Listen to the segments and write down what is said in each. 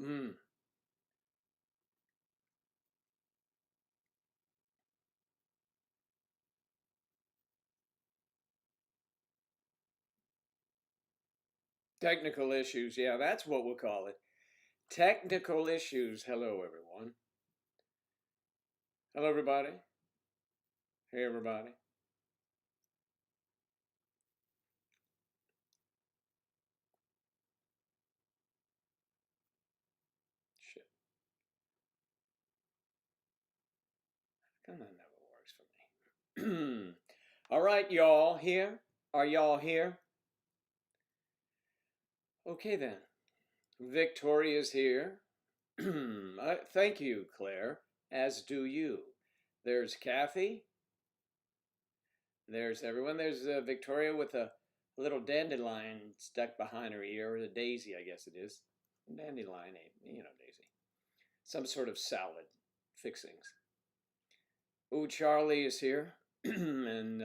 Mm. Technical issues. Yeah, that's what we'll call it. Technical issues. Hello, everyone. Hello, everybody. Hey, everybody. Shit. Come on, never works for me. All right, y'all here. Are y'all here? Okay, then. Victoria's here. Thank you, Claire, as do you. There's Kathy. There's everyone. There's Victoria with a little dandelion stuck behind her ear, or a daisy, I guess it is. Dandelion, daisy. Some sort of salad fixings. Ooh, Charlie is here. And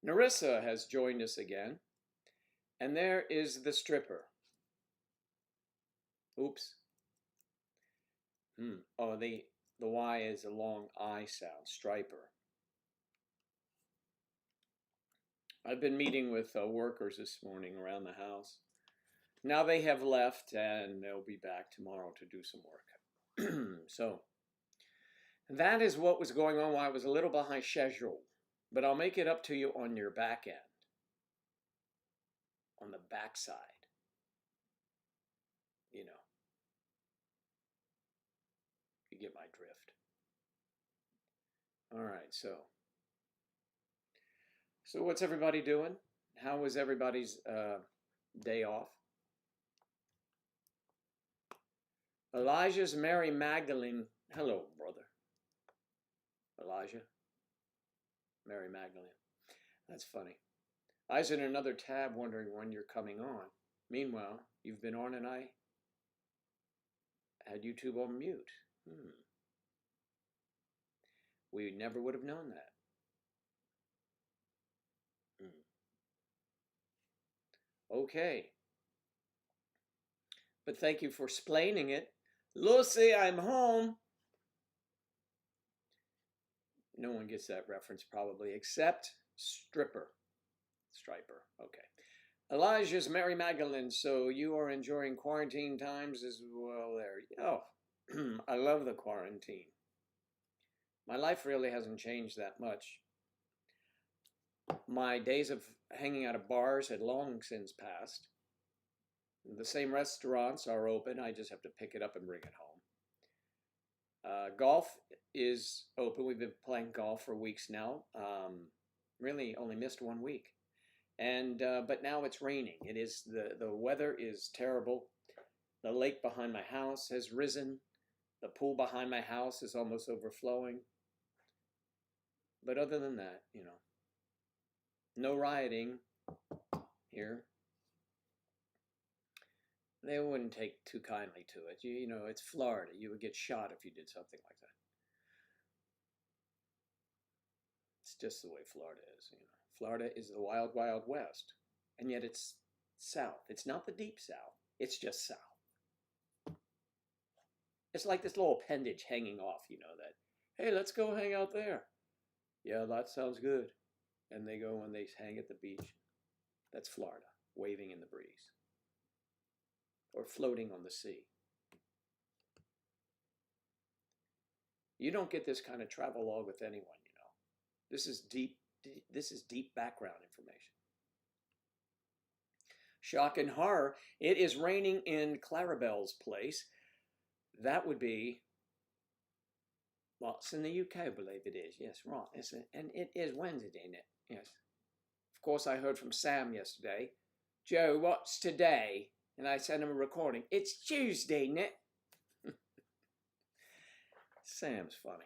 Narissa has joined us again. And there is the stripper. Oops. Oh, the Y is a long I sound, striper. I've been meeting with workers this morning around the house. Now they have left and they'll be back tomorrow to do some work. So that is what was going on while I was a little behind schedule. But I'll make it up to you on your back end, on the backside. You know, you get my drift. All right, so what's everybody doing? How was everybody's day off? Elijah's Mary Magdalene. Hello, brother. Elijah, Mary Magdalene. That's funny. I was in another tab wondering when you're coming on. Meanwhile, you've been on and I had YouTube on mute. We never would have known that. Okay. But thank you for explaining it. Lucy, I'm home. No one gets that reference probably, except Striper. Striper. Okay. Elijah's Mary Magdalene. So you are enjoying quarantine times as well there. Oh, I love the quarantine. My life really hasn't changed that much. My days of hanging out at bars had long since passed. The same restaurants are open. I just have to pick it up and bring it home. Golf is open. We've been playing golf for weeks now. Really only missed 1 week. And but now it's raining. It is the weather is terrible. The lake behind my house has risen. The pool behind my house is almost overflowing. But other than that, no rioting here. They wouldn't take too kindly to it. It's Florida. You would get shot if you did something like that. It's just the way Florida is. Florida is the wild, wild west, and yet it's south. It's not the deep south. It's just south. It's like this little appendage hanging off. That, hey, let's go hang out there. Yeah, that sounds good. And they go and they hang at the beach. That's Florida, waving in the breeze or floating on the sea. You don't get this kind of travel log with anyone. This is deep. This is deep background information. Shock and horror. It is raining in Clarabelle's place. That would be, well, it's in the UK, I believe it is. Yes, right. And it is Wednesday, isn't it? Yes. Of course, I heard from Sam yesterday. Joe, what's today? And I sent him a recording. It's Tuesday, isn't it? Sam's funny.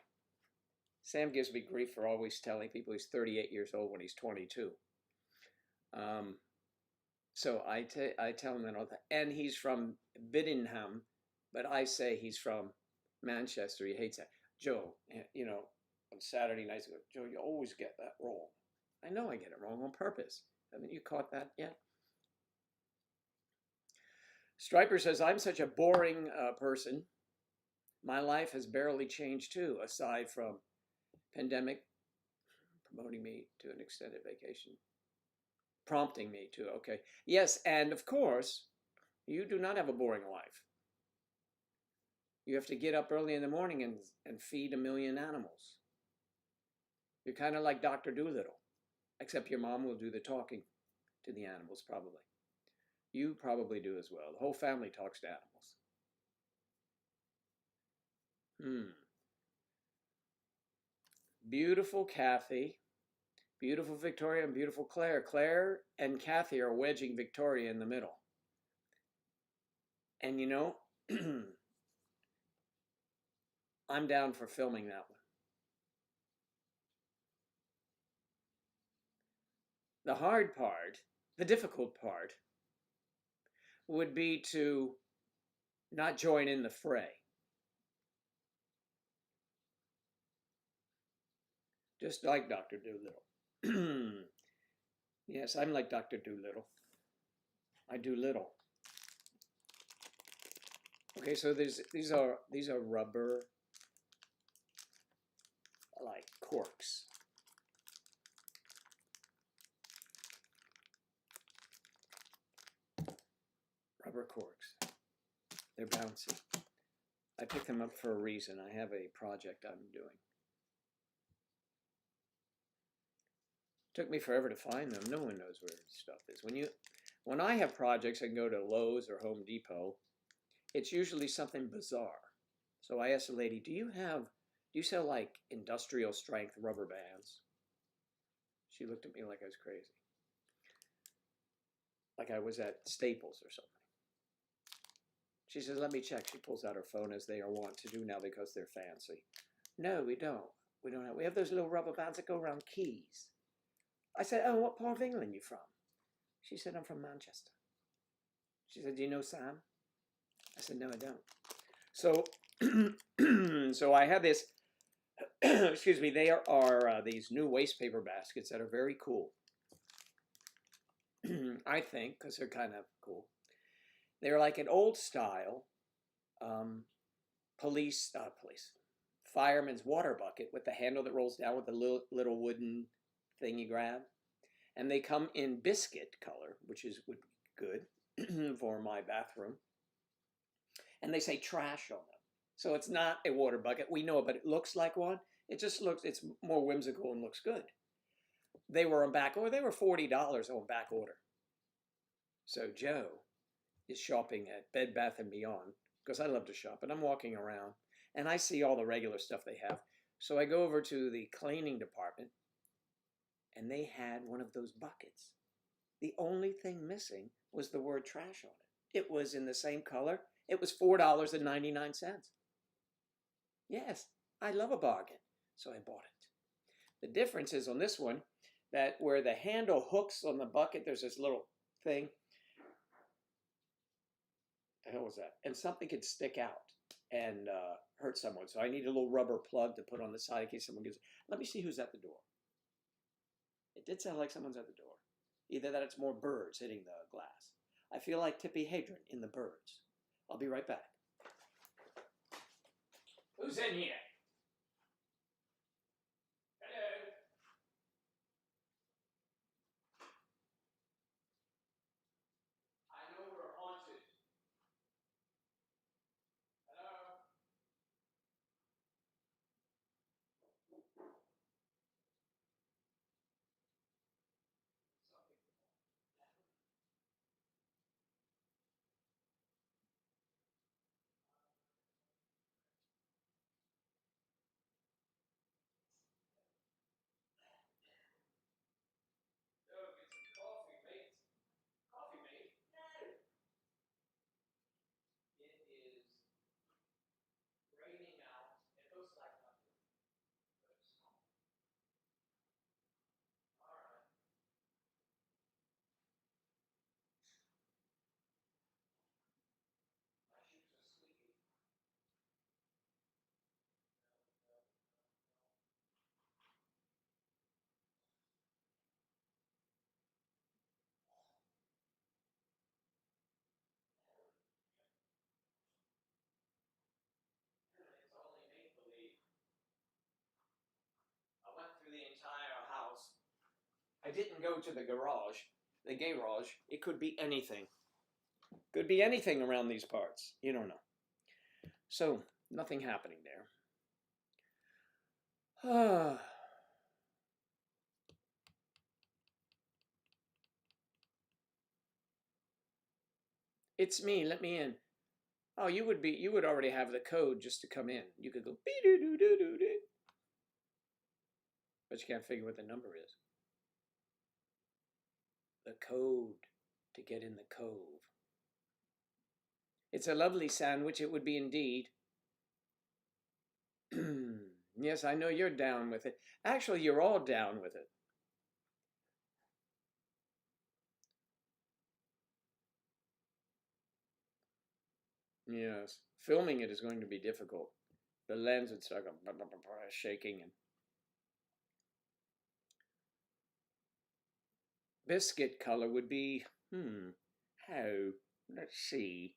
Sam gives me grief for always telling people he's 38 years old when he's 22. So I tell him that all the time. And he's from Biddingham, but I say he's from Manchester. He hates that. Joe, on Saturday nights, I go, Joe, you always get that wrong. I know I get it wrong on purpose. Haven't you caught that yet? Striper says, I'm such a boring person. My life has barely changed too, aside from pandemic promoting me to an extended vacation, prompting me to, okay. Yes, and of course, you do not have a boring life. You have to get up early in the morning and feed 1,000,000 animals. You're kind of like Dr. Doolittle, except your mom will do the talking to the animals, probably. You probably do as well. The whole family talks to animals. Beautiful Kathy, beautiful Victoria, and beautiful Claire. Claire and Kathy are wedging Victoria in the middle. And you know, I'm down for filming that one. The hard part, the difficult part, would be to not join in the fray. Just like Dr. Doolittle. Yes, I'm like Dr. Doolittle. I do little. Okay, so these are rubber like corks. Rubber corks. They're bouncy. I picked them up for a reason. I have a project I'm doing. Took me forever to find them. No one knows where stuff is. When I have projects, I can go to Lowe's or Home Depot. It's usually something bizarre. So I asked the lady, do you sell like industrial strength rubber bands? She looked at me like I was crazy. Like I was at Staples or something. She says, let me check. She pulls out her phone, as they are wont to do now because they're fancy. No, we don't. We have those little rubber bands that go around keys. I said, oh, what part of England are you from? She said, I'm from Manchester. She said, do you know Sam? I said, no, I don't. So, so I have this, excuse me, they are these new waste paper baskets that are very cool. I think, because they're kind of cool. They're like an old style fireman's water bucket with the handle that rolls down with the little wooden thing you grab. And they come in biscuit color, which would be good for my bathroom. And they say trash on them. So it's not a water bucket. We know it, but it looks like one. It's more whimsical and looks good. They were on back order. They were $40 on back order. So Joe is shopping at Bed Bath & Beyond, because I love to shop, and I'm walking around, and I see all the regular stuff they have. So I go over to the cleaning department, and they had one of those buckets. The only thing missing was the word trash on it. It was in the same color. It was $4.99. Yes, I love a bargain, so I bought it. The difference is on this one that where the handle hooks on the bucket, there's this little thing. The hell was that? And something could stick out and hurt someone. So I need a little rubber plug to put on the side in case someone gets. Let me see who's at the door. It did sound like someone's at the door. Either that, it's more birds hitting the glass. I feel like Tippi Hedren in The Birds. I'll be right back. Who's in here? Hello? I know we're haunted. Hello? I didn't go to the garage, the garage. It could be anything. Could be anything around these parts. You don't know. So, nothing happening there. It's me, let me in. Oh, you would already have the code just to come in. You could go be-do-do-do-do-do. But you can't figure what the number is. The code to get in the cove. It's a lovely sandwich, it would be indeed. Yes, I know you're down with it. Actually, you're all down with it. Yes, filming it is going to be difficult. The lens would start going shaking. And biscuit color would be, how? Let's see.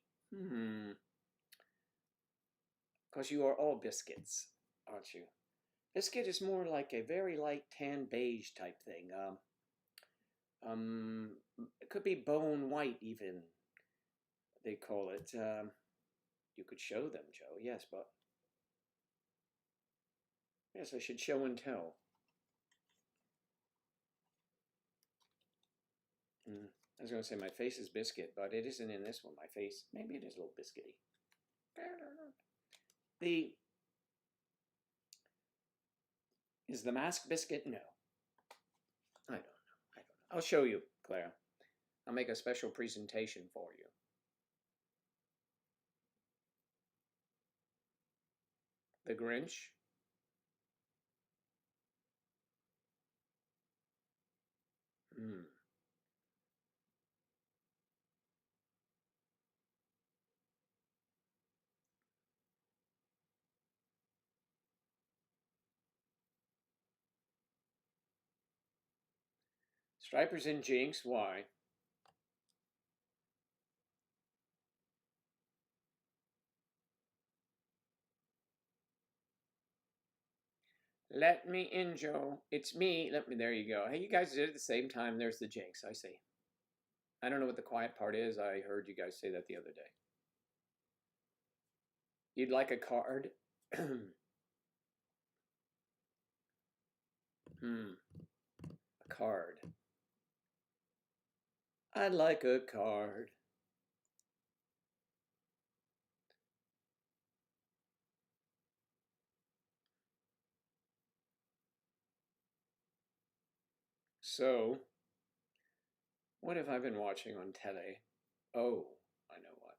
Because you are all biscuits, aren't you? Biscuit is more like a very light tan beige type thing. It could be bone white even, they call it. You could show them, Joe. Yes, but... Yes, I should show and tell. I was going to say my face is biscuit, but it isn't in this one. My face, maybe it is a little biscuity. Is the mask biscuit? No. I don't know. I'll show you, Clara. I'll make a special presentation for you. The Grinch. Stripers and Jinx, why? Let me in, Joe. It's me. There you go. Hey, you guys did it at the same time. There's the Jinx, I see. I don't know what the quiet part is. I heard you guys say that the other day. You'd like a card? A card. I'd like a card. So, what have I been watching on tele? Oh, I know what.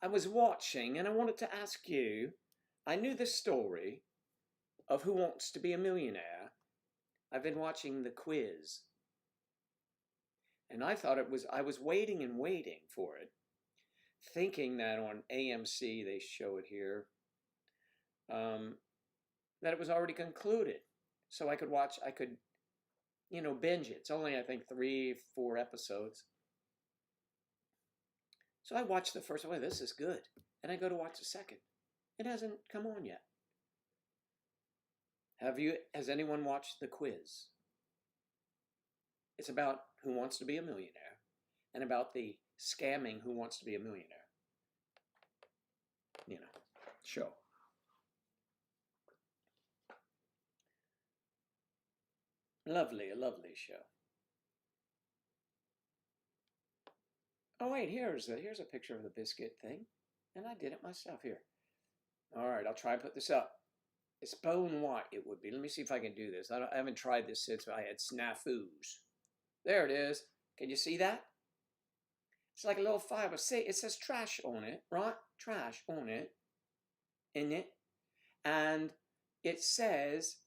I was watching, and I wanted to ask you, I knew the story of Who Wants to Be a Millionaire. I've been watching the quiz. And I thought I was waiting and waiting for it, thinking that on AMC, they show it here, that it was already concluded. So I could binge it. It's only, I think, 3-4 episodes. So I watched the first one. This is good. And I go to watch the second. It hasn't come on yet. Has anyone watched the quiz? It's about Who Wants to Be a Millionaire and about the scamming Who Wants to Be a Millionaire. Show. Lovely, a lovely show. Oh wait, here's a picture of the biscuit thing, and I did it myself here. All right, I'll try and put this up. It's bone white. It would be. Let me see if I can do this. I haven't tried this since I had snafus. There it is. Can you see that? It's like a little fiber. See, it says trash on it, right? Trash on it, in it, and it says,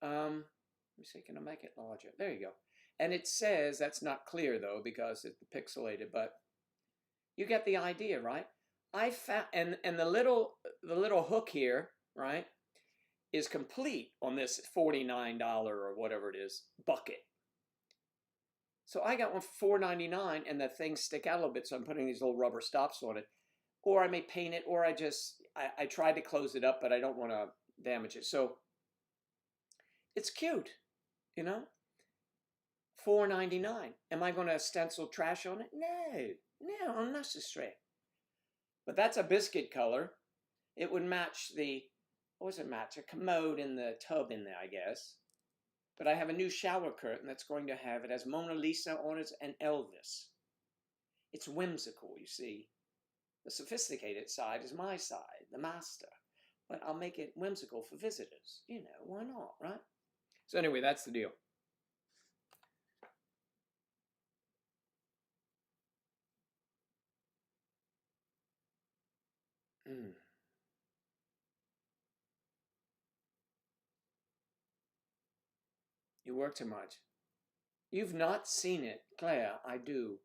let me see, can I make it larger? There you go. And it says, that's not clear though because it's pixelated, but you get the idea, right? I found, and the little hook here, right, is complete on this $49 or whatever it is bucket. So I got one for $4.99, and the things stick out a little bit, so I'm putting these little rubber stops on it. Or I may paint it, or I tried to close it up, but I don't want to damage it. So it's cute. you know? $4.99. Am I going to stencil trash on it? No, unnecessary. But that's a biscuit color. It would match the, what does it match? A commode in the tub in there, I guess. But I have a new shower curtain that's going to have, it has Mona Lisa on it and Elvis. It's whimsical, you see. The sophisticated side is my side, the master. But I'll make it whimsical for visitors. You know, why not, right? So anyway, that's the deal. You work too much. You've not seen it, Claire. I do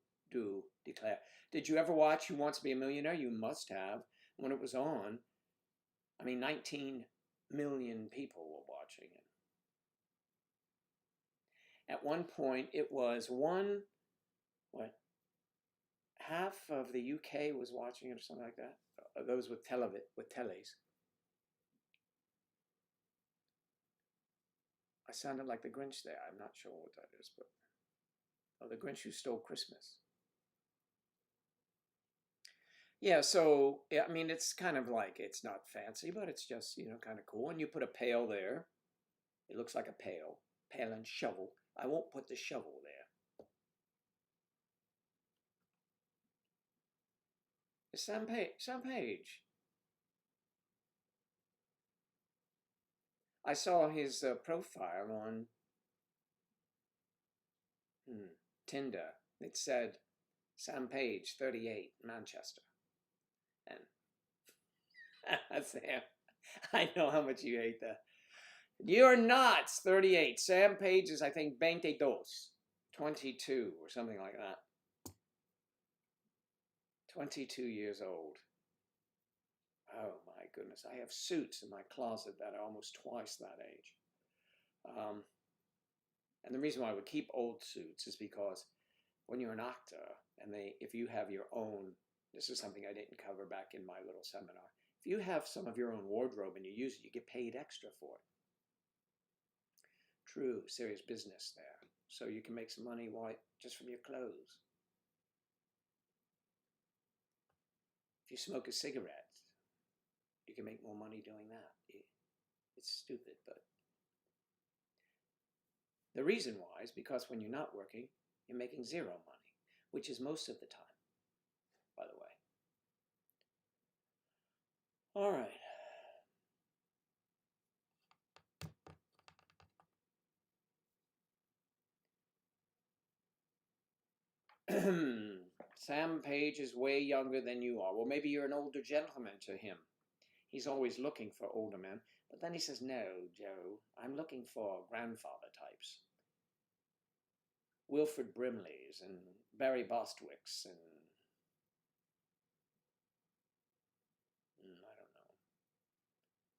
declare. Did you ever watch Who Wants to Be a Millionaire? You must have. When it was on, I mean, 19 million people were watching it. At one point, it was half of the UK was watching it or something like that. Those with tellies. I sounded like the Grinch there. I'm not sure what that is, but the Grinch Who Stole Christmas. Yeah, so yeah, I mean, it's kind of like, it's not fancy, but it's just, you know, kind of cool. And you put a pail there. It looks like a pail and shovel. I won't put the shovel there. It's Sam Page. I saw his profile on Tinder. It said Sam Page, 38, Manchester. And Sam, I know how much you hate that. You're nuts, 38. Sam Page is, I think, 22 or something like that. 22 years old. Oh my goodness. I have suits in my closet that are almost twice that age. And the reason why I would keep old suits is because when you're an actor, and if you have your own, this is something I didn't cover back in my little seminar. If you have some of your own wardrobe and you use it, you get paid extra for it. True, serious business there. So you can make some money just from your clothes. If you smoke a cigarette, you can make more money doing that. It's stupid, but the reason why is because when you're not working, you're making zero money, which is most of the time, by the way. All right. Sam Page is way younger than you are. Well, maybe you're an older gentleman to him. He's always looking for older men. But then he says, no, Joe, I'm looking for grandfather types. Wilfred Brimleys and Barry Bostwicks and I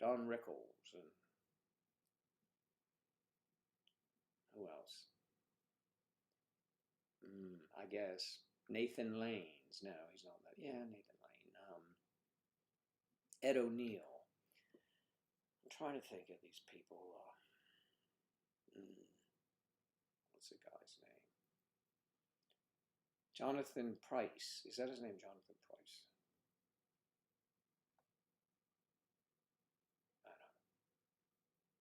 don't know, Don Rickles and who else? I guess Nathan Lanes. No, he's not that. Yeah, Nathan Lane. Ed O'Neill. I'm trying to think of these people. What's the guy's name? Jonathan Price. Is that his name, Jonathan Price? I don't know.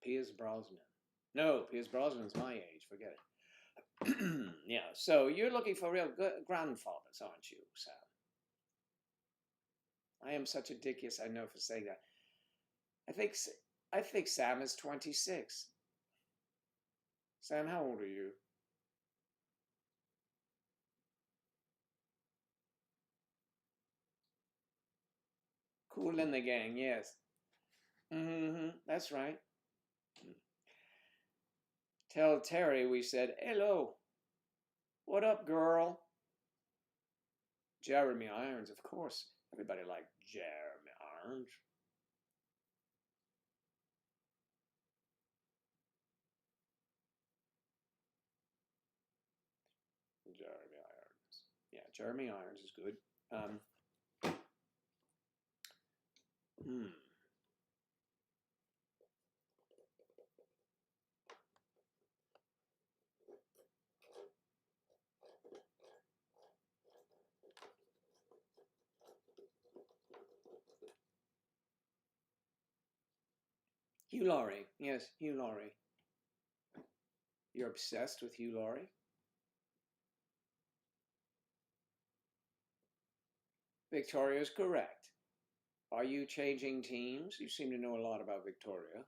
Pierce Brosnan. No, Pierce Brosnan's my age. Forget it. Yeah, so you're looking for real good grandfathers, aren't you, Sam? I am such a dick, yes, I know for saying that. I think Sam is 26. Sam, how old are you? Cool in the gang, yes. That's right. Tell Terry we said, hello. What up, girl? Jeremy Irons, of course. Everybody liked Jeremy Irons. Jeremy Irons. Yeah, Jeremy Irons is good. Hugh Laurie. Yes, Hugh Laurie. You're obsessed with Hugh Laurie? Victoria is correct. Are you changing teams? You seem to know a lot about Victoria.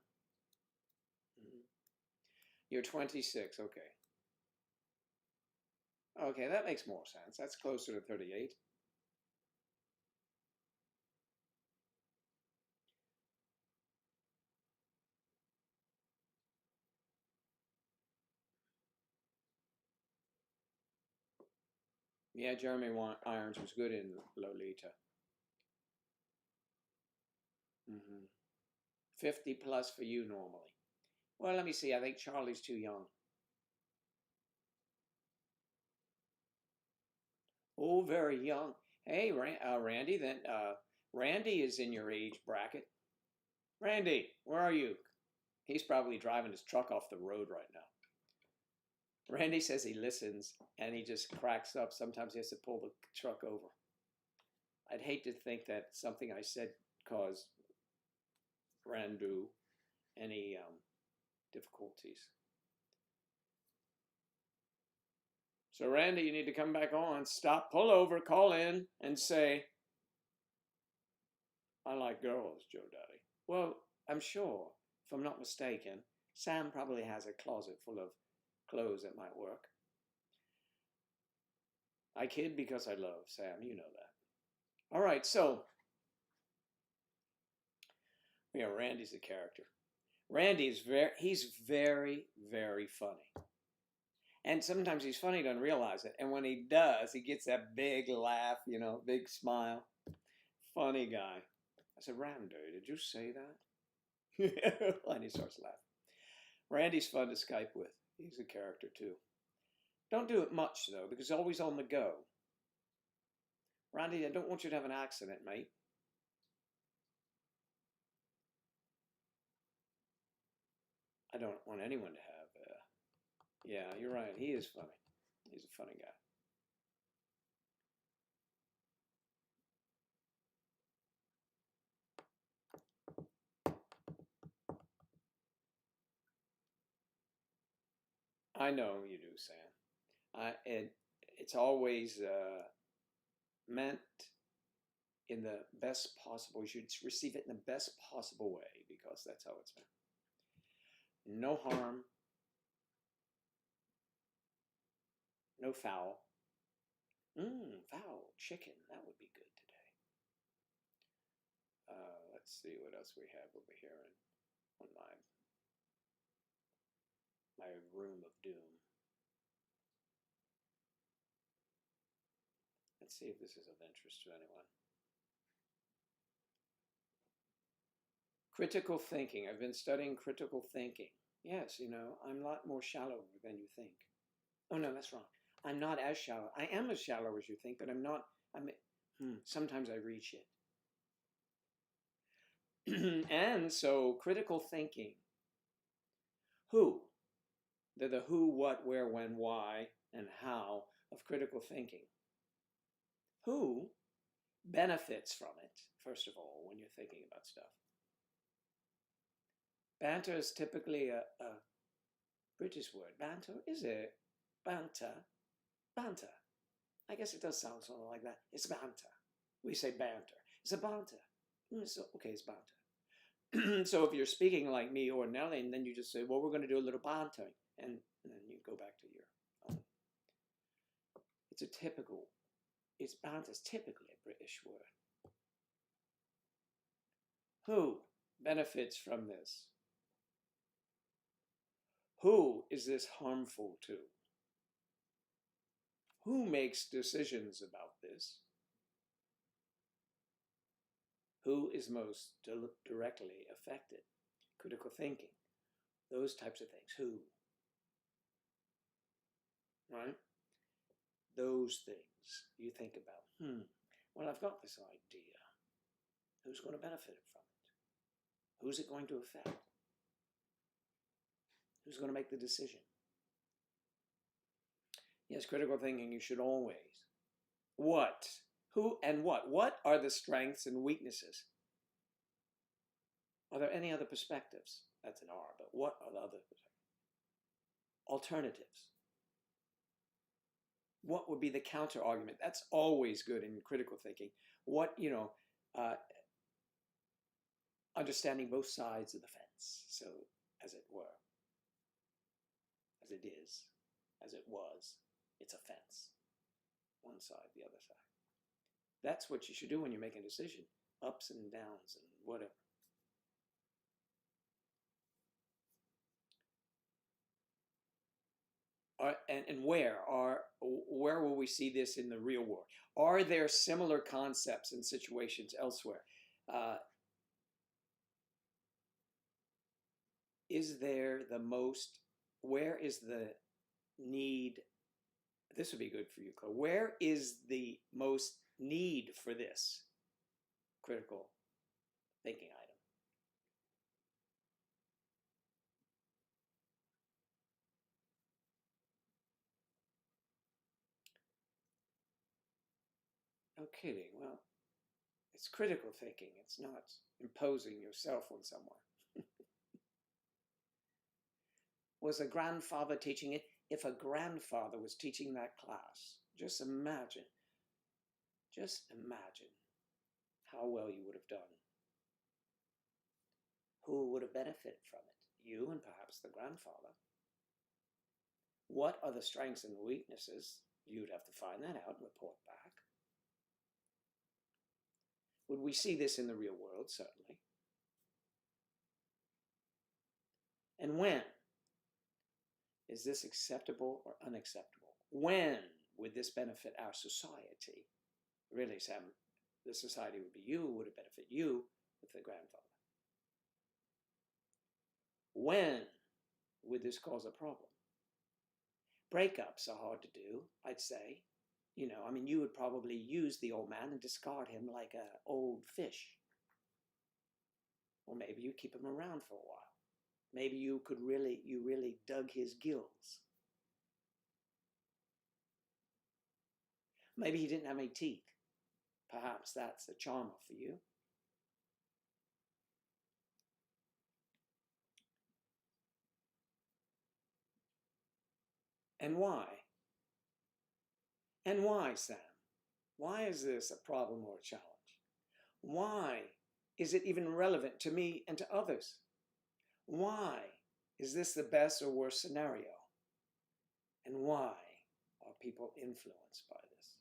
You're 26, okay. Okay, that makes more sense. That's closer to 38. Yeah, Jeremy Irons was good in Lolita. 50 plus for you normally. Well, let me see. I think Charlie's too young. Oh, very young. Hey, Randy, then Randy is in your age bracket. Randy, where are you? He's probably driving his truck off the road right now. Randy says he listens and he just cracks up. Sometimes he has to pull the truck over. I'd hate to think that something I said caused Randu any difficulties. So Randy, you need to come back on. Stop, pull over, call in, and say, I like girls, Joe Daddy. Well, I'm sure, if I'm not mistaken, Sam probably has a closet full of clothes that might work. I kid because I love Sam, you know that. All right, so, yeah, Randy's a character. Randy is he's very, very funny. And sometimes he's funny, doesn't realize it. And when he does, he gets that big laugh, you know, big smile. Funny guy. I said, Randy, did you say that? And he starts laughing. Randy's fun to Skype with. He's a character too. Don't do it much though, because he's always on the go. Randy, I don't want you to have an accident, mate. I don't want anyone to have. Yeah, you're right. He is funny. He's a funny guy. I know you do, Sam. It's always meant in the best possible. You should receive it in the best possible way because that's how it's meant. No harm, no foul. Foul chicken. That would be good today. Let's see what else we have over here on my room of doom. Let's see if this is of interest to anyone. Critical thinking. I've been studying critical thinking. Yes, you know, I'm a lot more shallow than you think. Oh, no, that's wrong. I'm not as shallow. I am as shallow as you think, but I'm not. Sometimes I reach it. And so critical thinking. Who? They're the who, what, where, when, why, and how of critical thinking. Who benefits from it, first of all, when you're thinking about stuff? Banter is typically a British word. Banter? Is it? Banter? Banter. I guess it does sound something like that. It's banter. We say banter. It's a banter. Okay, it's banter. So if you're speaking like me or Nelly, and then you just say, well, we're going to do a little bantering. And then you go back to your own. Banter is typically a British word. Who benefits from this? Who is this harmful to? Who makes decisions about this? Who is most directly affected? Critical thinking, those types of things. Who? Right? Those things you think about. Well, I've got this idea. Who's going to benefit from it? Who's it going to affect? Who's going to make the decision? Yes, critical thinking, you should always. What? Who and what? What are the strengths and weaknesses Are there any other perspectives? That's an R, but what are the other alternatives? What would be the counter argument? That's always good in critical thinking. What, understanding both sides of the fence, so as it were, as it is, as it was, it's a fence. One side, the other side. That's what you should do when you're making a decision. Ups and downs and whatever. And where will we see this in the real world? Are there similar concepts and situations elsewhere? Where is the need? This would be good for you, Chloe. Where is the most need for this critical thinking item? No kidding. Well, it's critical thinking. It's not imposing yourself on someone. Was a grandfather teaching it? If a grandfather was teaching that class, just imagine how well you would have done. Who would have benefited from it? You and perhaps the grandfather. What are the strengths and weaknesses? You'd have to find that out and report back. Would we see this in the real world? Certainly. And when? Is this acceptable or unacceptable? When would this benefit our society? Really, Sam, the society would be you, would it benefit you with the grandfather? When would this cause a problem? Breakups are hard to do, I'd say. You would probably use the old man and discard him like an old fish. Or maybe you keep him around for a while. Maybe you really dug his gills. Maybe he didn't have any teeth. Perhaps that's a charmer for you. And why? And why, Sam? Why is this a problem or a challenge? Why is it even relevant to me and to others? Why is this the best or worst scenario? And why are people influenced by this?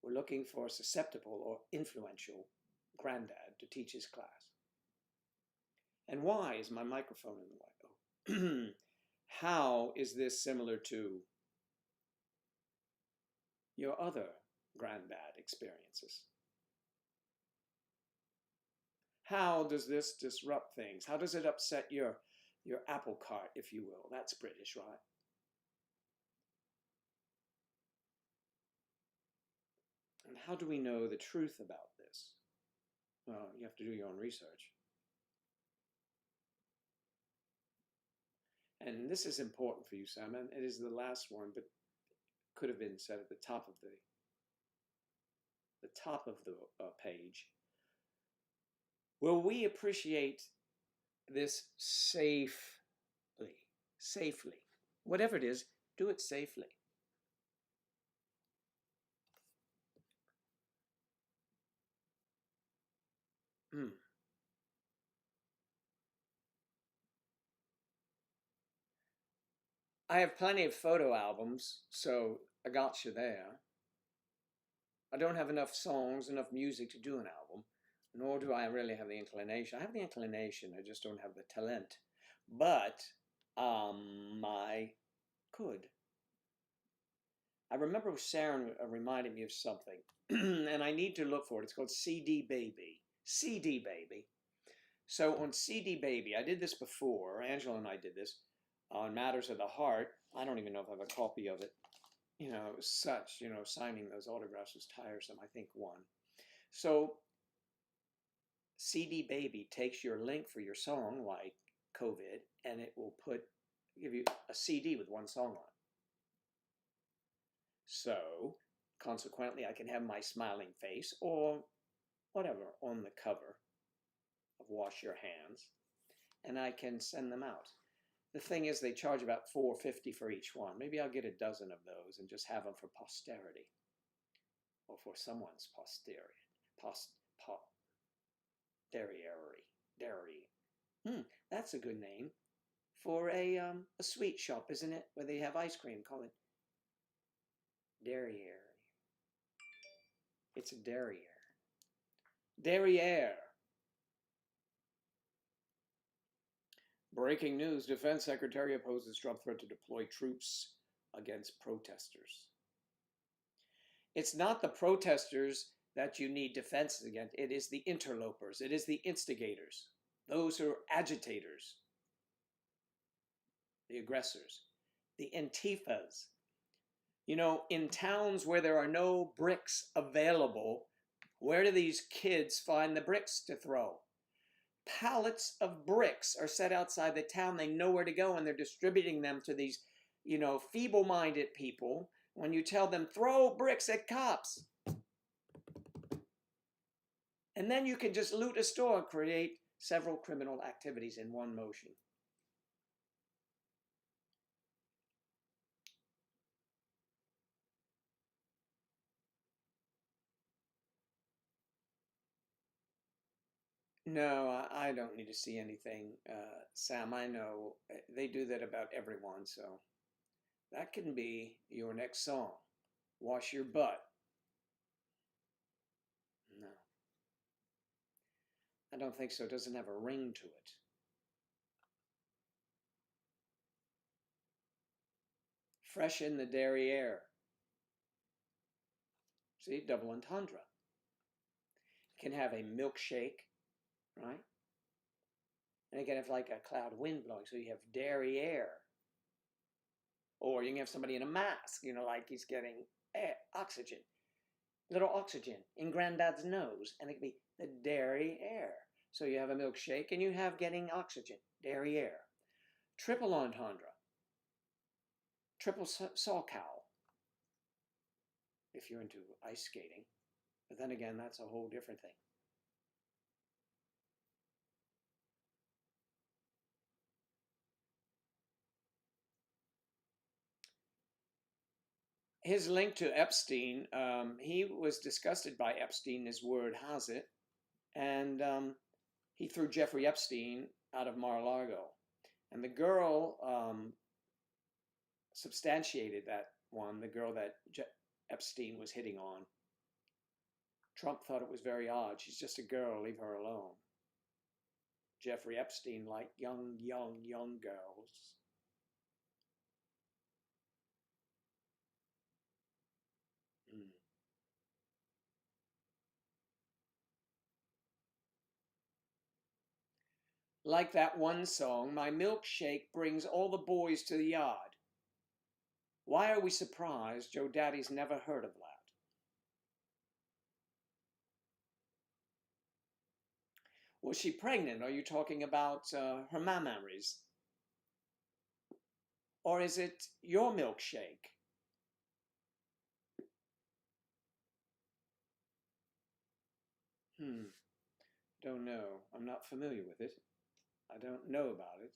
We're looking for a susceptible or influential granddad to teach his class. And why is my microphone in the way? Oh. How is this similar to your other granddad experiences? How does this disrupt things? How does it upset your apple cart, if you will? That's British, right? And how do we know the truth about this? Well, you have to do your own research. And this is important for you, Sam, and it is the last one, but could have been said at the top of the page. Will we appreciate this safely? Whatever it is, do it safely. I have plenty of photo albums, so I got you there. I don't have enough songs, enough music to do an album, nor do I really have the inclination. I have the inclination, I just don't have the talent. But I could. I remember Sharon reminded me of something, and I need to look for it. It's called CD Baby. CD Baby. So on CD Baby, I did this before. Angela and I did this on Matters of the Heart. I don't even know if I have a copy of it. It was such, signing those autographs was tiresome. I think one. So CD Baby takes your link for your song, like COVID, and it will give you a CD with one song on it. So consequently, I can have my smiling face or whatever on the cover of Wash Your Hands, and I can send them out. The thing is, they charge about $4.50 for each one. Maybe I'll get a dozen of those and just have them for posterity, or for someone's posterity. Dairy. That's a good name for a sweet shop, isn't it? Where they have ice cream. Call it Derriere. It's a Derriere. Derriere. Breaking news: Defense Secretary opposes Trump threat to deploy troops against protesters. It's not the protesters that you need defenses against. It is the interlopers. It is the instigators. Those who are agitators. The aggressors. The Antifas. You know, in towns where there are no bricks available, where do these kids find the bricks to throw? Pallets of bricks are set outside the town. They know where to go, and they're distributing them to these, you know, feeble-minded people. When you tell them, throw bricks at cops. And then you can just loot a store and create several criminal activities in one motion. No, I don't need to see anything, Sam. I know they do that about everyone, so that can be your next song. Wash your butt. No, I don't think so. It doesn't have a ring to it. Freshen the derriere. See, double entendre. You can have a milkshake, right? And you can have like a cloud wind blowing, so you have derriere. Or you can have somebody in a mask, you know, like he's getting air, oxygen, little oxygen in Granddad's nose, and it can be the derriere. So you have a milkshake and you have getting oxygen, derriere. Triple entendre. Triple saw cow, if you're into ice skating. But then again, that's a whole different thing. His link to Epstein, he was disgusted by Epstein, as word has it, and he threw Jeffrey Epstein out of Mar-a-Lago. And the girl substantiated that one, the girl that Epstein was hitting on. Trump thought it was very odd. She's just a girl, leave her alone. Jeffrey Epstein liked young girls. Like that one song, my milkshake brings all the boys to the yard. Why are we surprised Joe Daddy's never heard of that? Was she pregnant? Are you talking about her mammaries? Or is it your milkshake? Don't know. I'm not familiar with it. I don't know about it.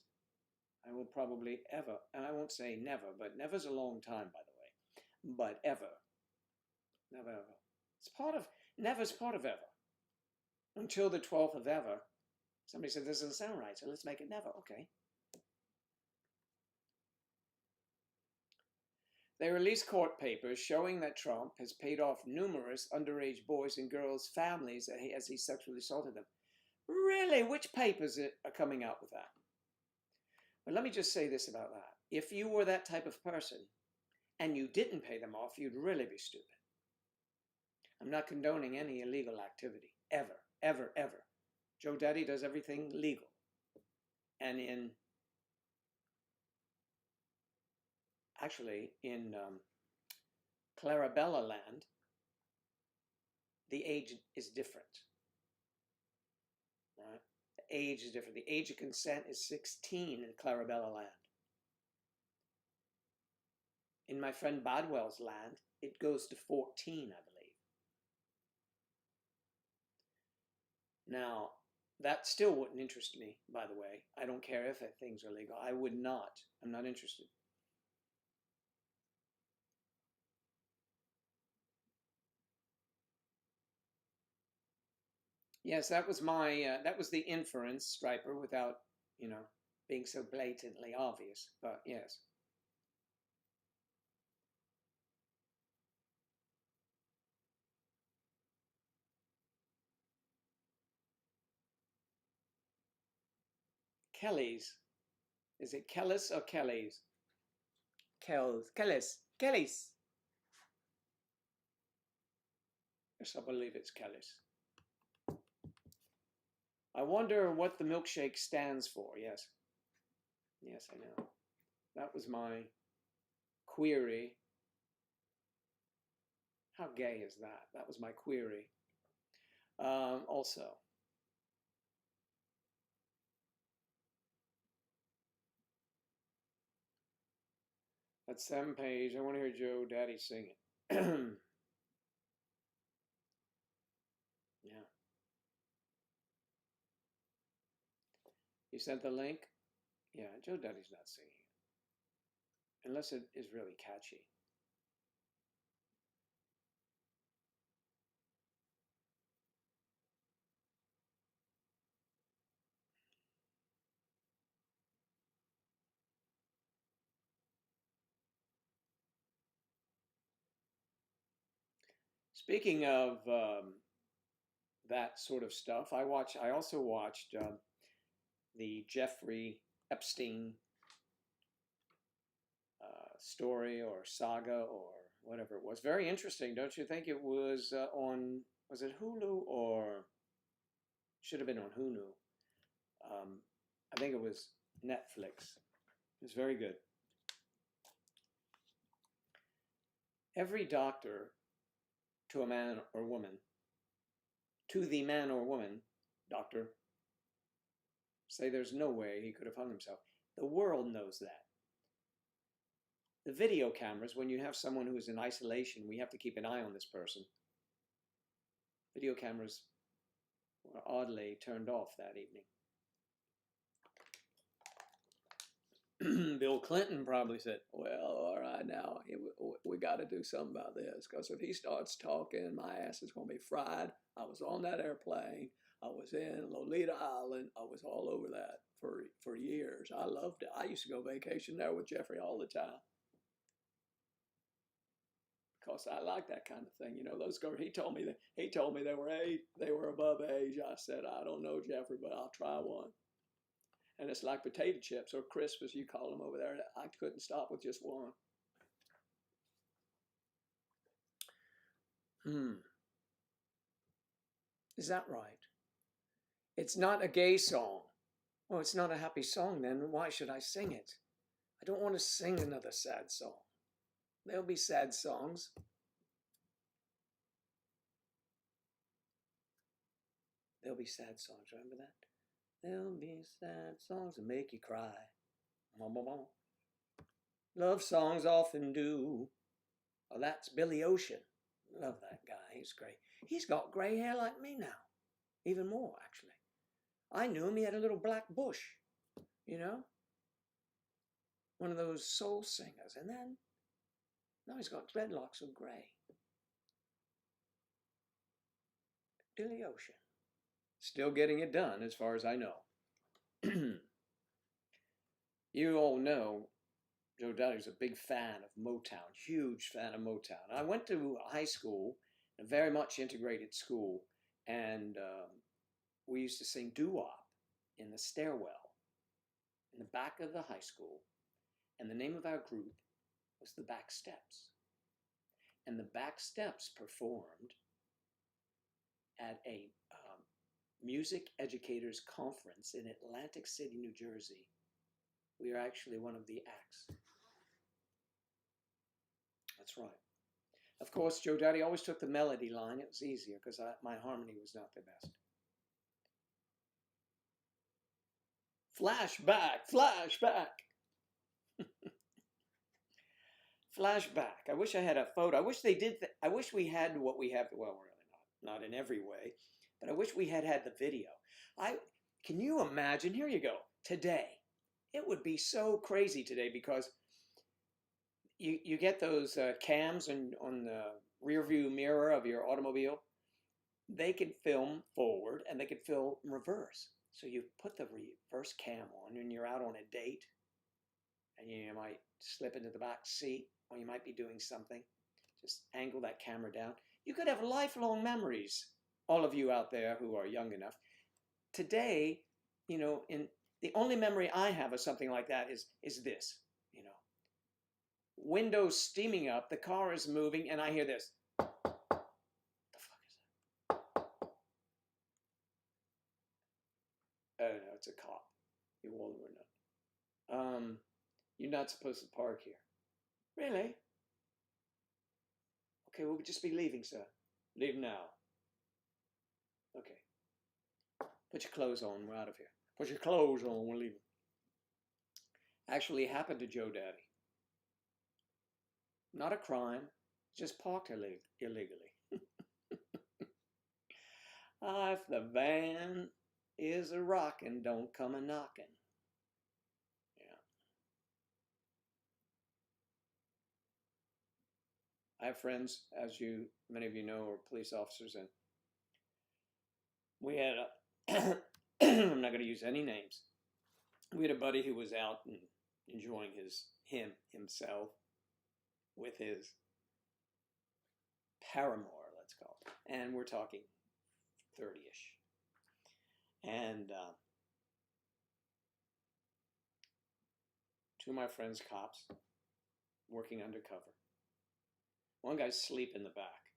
I will probably ever, and I won't say never, but never's a long time, by the way. But ever. Never ever. It's part of, never's part of ever. Until the 12th of ever. Somebody said, this doesn't sound right, so let's make it never. Okay. They released court papers showing that Trump has paid off numerous underage boys and girls' families as he sexually assaulted them. Really? Which papers are coming out with that? But let me just say this about that. If you were that type of person and you didn't pay them off, you'd really be stupid. I'm not condoning any illegal activity. Ever, ever, ever. Joe Daddy does everything legal. And actually, in Clarabella land, the age is different. Right? The age is different. The age of consent is 16 in Clarabella land. In my friend Badwell's land, it goes to 14, I believe. Now, that still wouldn't interest me, by the way. I don't care if things are legal. I would not. I'm not interested. Yes, that was that was the inference, Striper, without, being so blatantly obvious. But yes. Kelly's. Is it Kellis or Kelly's? Kelly's. Yes, I believe it's Kelly's. I wonder what the milkshake stands for. Yes. Yes, I know. That was my query. How gay is that? That was my query. Also, that 7th page, I want to hear Joe Daddy sing it. Yeah. You sent the link? Yeah, Joe Daddy's not singing it. Unless it is really catchy. Speaking of that sort of stuff, I also watched the Jeffrey Epstein story or saga or whatever it was. Very interesting, don't you think? It was was it Hulu or should have been on Hulu? I think it was Netflix. It was very good. Every doctor to a man or woman, to the man or woman, doctor, say there's no way he could have hung himself. The world knows that. The video cameras, when you have someone who is in isolation, we have to keep an eye on this person. Video cameras were oddly turned off that evening. Bill Clinton probably said, well, all right, now we got to do something about this, because if he starts talking, my ass is going to be fried. I was on that airplane. I was in Lolita Island. I was all over that for years. I loved it. I used to go vacation there with Jeffrey all the time. Because I like that kind of thing. Those girls, he told me they were above age. I said, I don't know, Jeffrey, but I'll try one. And it's like potato chips or crisp, as you call them over there. I couldn't stop with just one. Is that right? It's not a gay song. Oh, it's not a happy song then. Why should I sing it? I don't want to sing another sad song. There'll be sad songs. There'll be sad songs. Remember that? There'll be sad songs that make you cry. Love songs often do. Oh, that's Billy Ocean. Love that guy. He's great. He's got gray hair like me now. Even more, actually. I knew him. He had a little black bush. One of those soul singers. And then, now he's got dreadlocks of gray. Billy Ocean. Still getting it done, as far as I know. You all know Joe Daddy's a big fan of Motown, huge fan of Motown. I went to high school, a very much integrated school, and we used to sing doo-wop in the stairwell in the back of the high school, and the name of our group was the Back Steps. And the Back Steps performed at a music educators conference in Atlantic City, New Jersey. We are actually one of the acts. That's right. Of course, Joe Daddy always took the melody line. It was easier because my harmony was not the best. Flashback, flashback. Flashback. I wish I had a photo. I wish they did. I wish we had what we have. Well, really not in every way, but I wish we had the video. Can you imagine? Here you go. Today, it would be so crazy today because you get those cams on the rear view mirror of your automobile. They can film forward and they can film reverse. So you put the reverse cam on and you're out on a date, and you might slip into the back seat, or you might be doing something. Just angle that camera down. You could have lifelong memories, all of you out there who are young enough. Today, you know, the only memory I have of something like that is this, you know. Windows steaming up, the car is moving, and I hear this. What the fuck is that? Oh no, it's a cop. You all were not. You're not supposed to park here. Really? Okay, we'll just be leaving, sir. Leave now. Okay. Put your clothes on, we're out of here. Put your clothes on, we're leaving. Actually, it happened to Joe Daddy. Not a crime, just parked illegally. If the van is a rockin', don't come a knockin'. Yeah. I have friends, as many of you know, are police officers, and we had I'm not going to use any names. We had a buddy who was out and enjoying himself with his paramour, let's call it. And we're talking 30-ish. And two of my friends, cops, working undercover. One guy's asleep in the back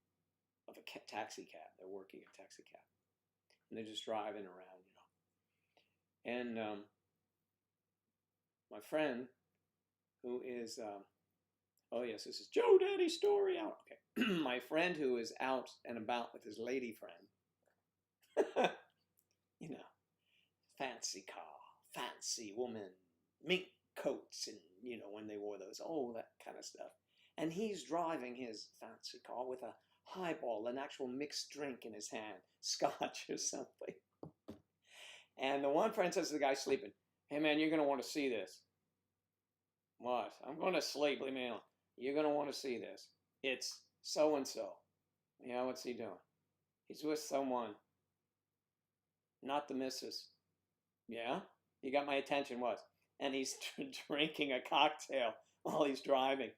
of a taxi cab. They're working a taxi cab. And they're just driving around, you know. And my friend, who is, oh yes, this is Joe Daddy's story out. Okay. My friend who is out and about with his lady friend, you know, fancy car, fancy woman, mink coats, and, you know, when they wore those, oh, that kind of stuff. And he's driving his fancy car with a highball, an actual mixed drink in his hand, scotch or something. And the one friend says to the guy sleeping, hey man, you're going to want to see this. What? I'm going to sleep, leave me alone. You're going to want to see this. It's so-and-so. Yeah, what's he doing? He's with someone. Not the missus. Yeah? You got my attention, what? And he's drinking a cocktail while he's driving.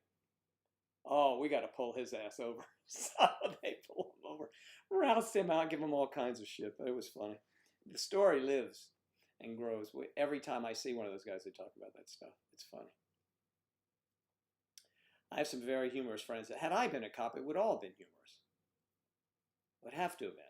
Oh, we got to pull his ass over. So they pull him over, roust him out, give him all kinds of shit. But it was funny. The story lives and grows. Every time I see one of those guys, they talk about that stuff. It's funny. I have some very humorous friends that, had I been a cop, it would all have been humorous. It would have to have been.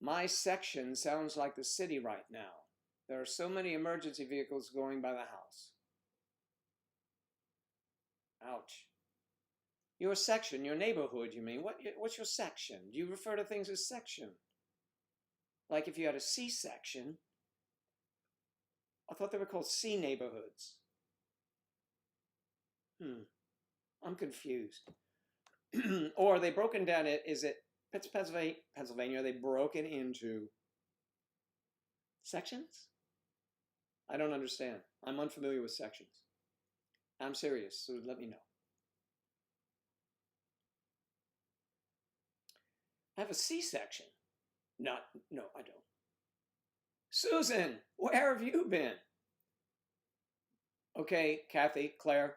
My section sounds like the city right now. There are so many emergency vehicles going by the house. Ouch. Your section, your neighborhood, you mean? What's your section? Do you refer to things as section? Like if you had a C section, I thought they were called C neighborhoods. I'm confused. Or are they broken down? Is it Pennsylvania? Are they broken into sections? I don't understand. I'm unfamiliar with sections. I'm serious, so let me know. I have a C-section. No, I don't. Susan, where have you been? Okay, Kathy, Claire,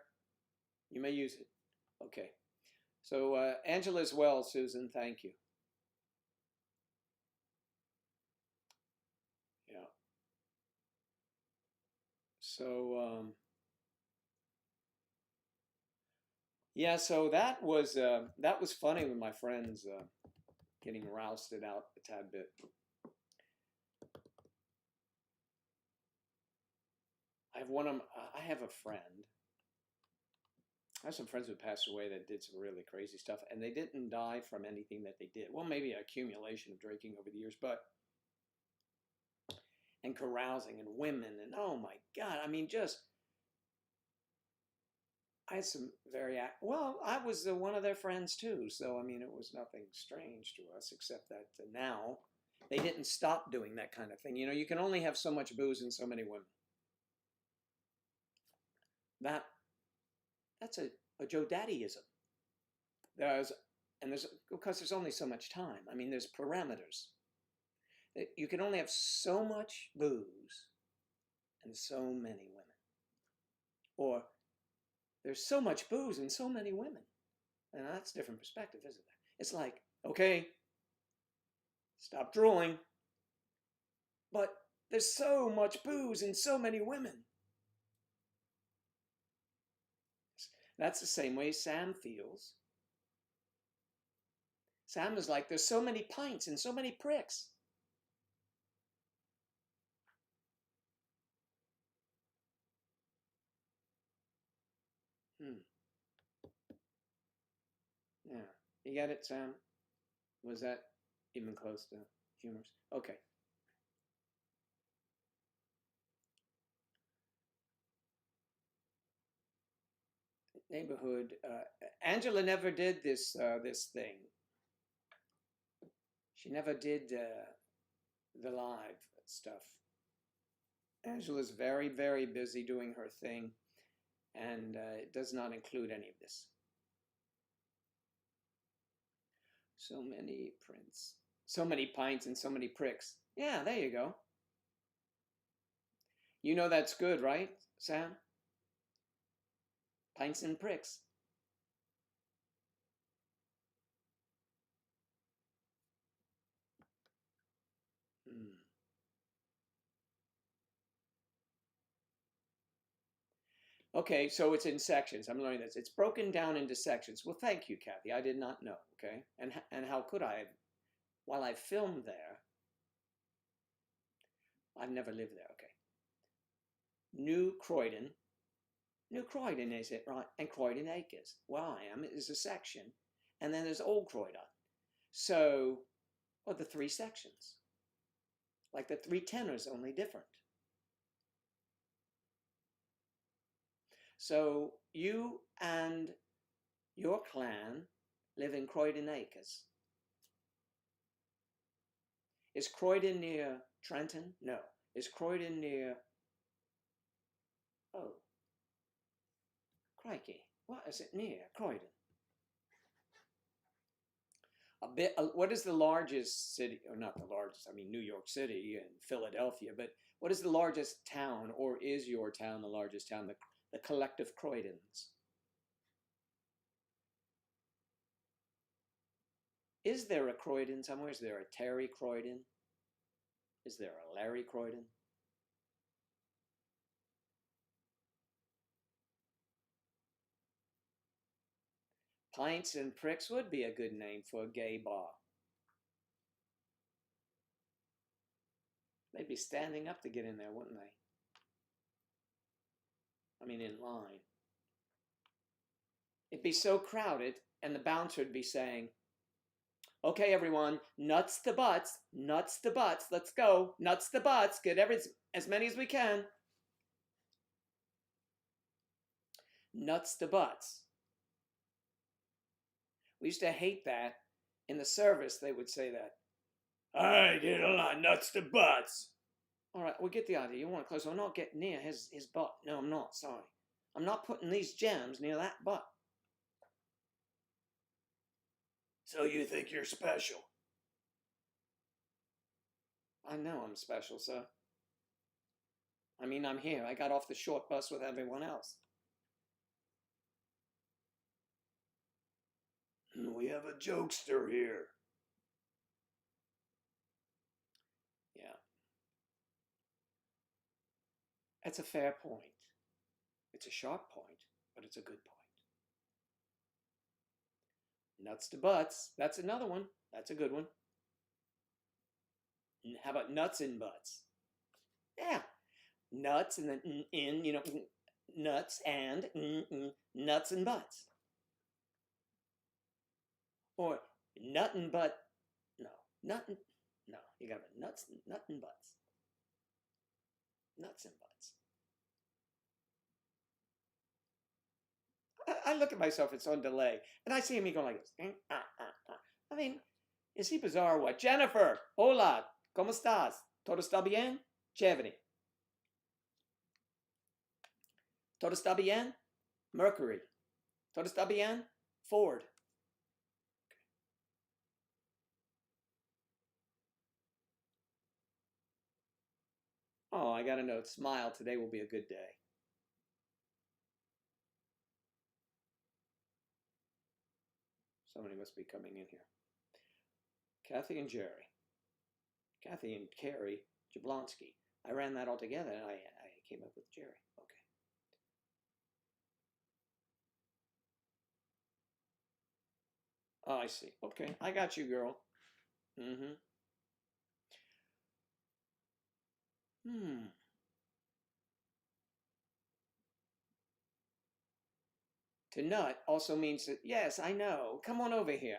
you may use it. Okay. So Angela as well, Susan, thank you. Yeah. So, yeah, so that was funny with my friends getting rousted out a tad bit. I have a friend. I have some friends who passed away that did some really crazy stuff, and they didn't die from anything that they did. Well, maybe an accumulation of drinking over the years, but and carousing and women and oh my God, I mean, just I had some very well. I was one of their friends too, so I mean, it was nothing strange to us except that now they didn't stop doing that kind of thing. You know, you can only have so much booze and so many women. That's a Joe Daddyism. There's because there's only so much time. I mean, there's parameters. You can only have so much booze and so many women, or there's so much booze and so many women. And that's a different perspective, isn't it? It's like, okay, stop drooling. But there's so much booze and so many women. That's the same way Sam feels. Sam is like, there's so many pints and so many pricks. Yeah. You get it, Sam? Was that even close to humorous? Okay. Neighborhood. Angela never did this thing. She never did the live stuff. Angela's very, very busy doing her thing, and it does not include any of this. So many prints, so many pints, and so many pricks. Yeah, there you go. You know that's good, right, Sam? Pints and pricks. Okay, so it's in sections. I'm learning this. It's broken down into sections. Well, thank you, Kathy. I did not know. Okay, and how could I? While I filmed there, I've never lived there. Okay. New Croydon. New Croydon, is it right? And Croydon Acres, where I am, is a section, and then there's Old Croydon. So, well, the three sections, like the three tenors, only different. So you and your clan live in Croydon Acres. Is Croydon near Trenton? No. Is Croydon near... Oh. Crikey. What is it near? Croydon. What is the largest city, or not the largest, I mean New York City and Philadelphia, but what is the largest town, or is your town the largest town, the collective Croydons? Is there a Croydon somewhere? Is there a Terry Croydon? Is there a Larry Croydon? Pints and Pricks would be a good name for a gay bar. They'd be standing up to get in there, wouldn't they? I mean, in line. It'd be so crowded, and the bouncer would be saying, okay, everyone, nuts to butts, let's go, nuts to butts, get as many as we can. Nuts to butts. We used to hate that. In the service, they would say that. I get a lot nuts to butts. All right, we'll get the idea. You want to close. I'll not get near his butt. No, I'm not. Sorry. I'm not putting these gems near that butt. So you think you're special? I know I'm special, sir. I mean, I'm here. I got off the short bus with everyone else. We have a jokester here. Yeah. That's a fair point. It's a sharp point, but it's a good point. Nuts to butts. That's another one. That's a good one. How about nuts and butts? Yeah. Nuts and then in, you know, nuts and nuts and butts. Or nut and butt. No. Nut and, no. You got nuts, nut and butts. Nuts and butts. I look at myself, it's on delay, and I see me going like this. I mean, is he bizarre or what? Jennifer, hola, ¿cómo estás? ¿Todo está bien? Chévere. ¿Todo está bien? Mercury. ¿Todo está bien? Ford. Oh, I got a note. Smile. Today will be a good day. Somebody must be coming in here. Kathy and Jerry. Kathy and Carrie Jablonski. I ran that all together and I came up with Jerry. Okay. Oh, I see. Okay. I got you, girl. Mm-hmm. Hmm. To nut also means that, yes, I know. Come on over here.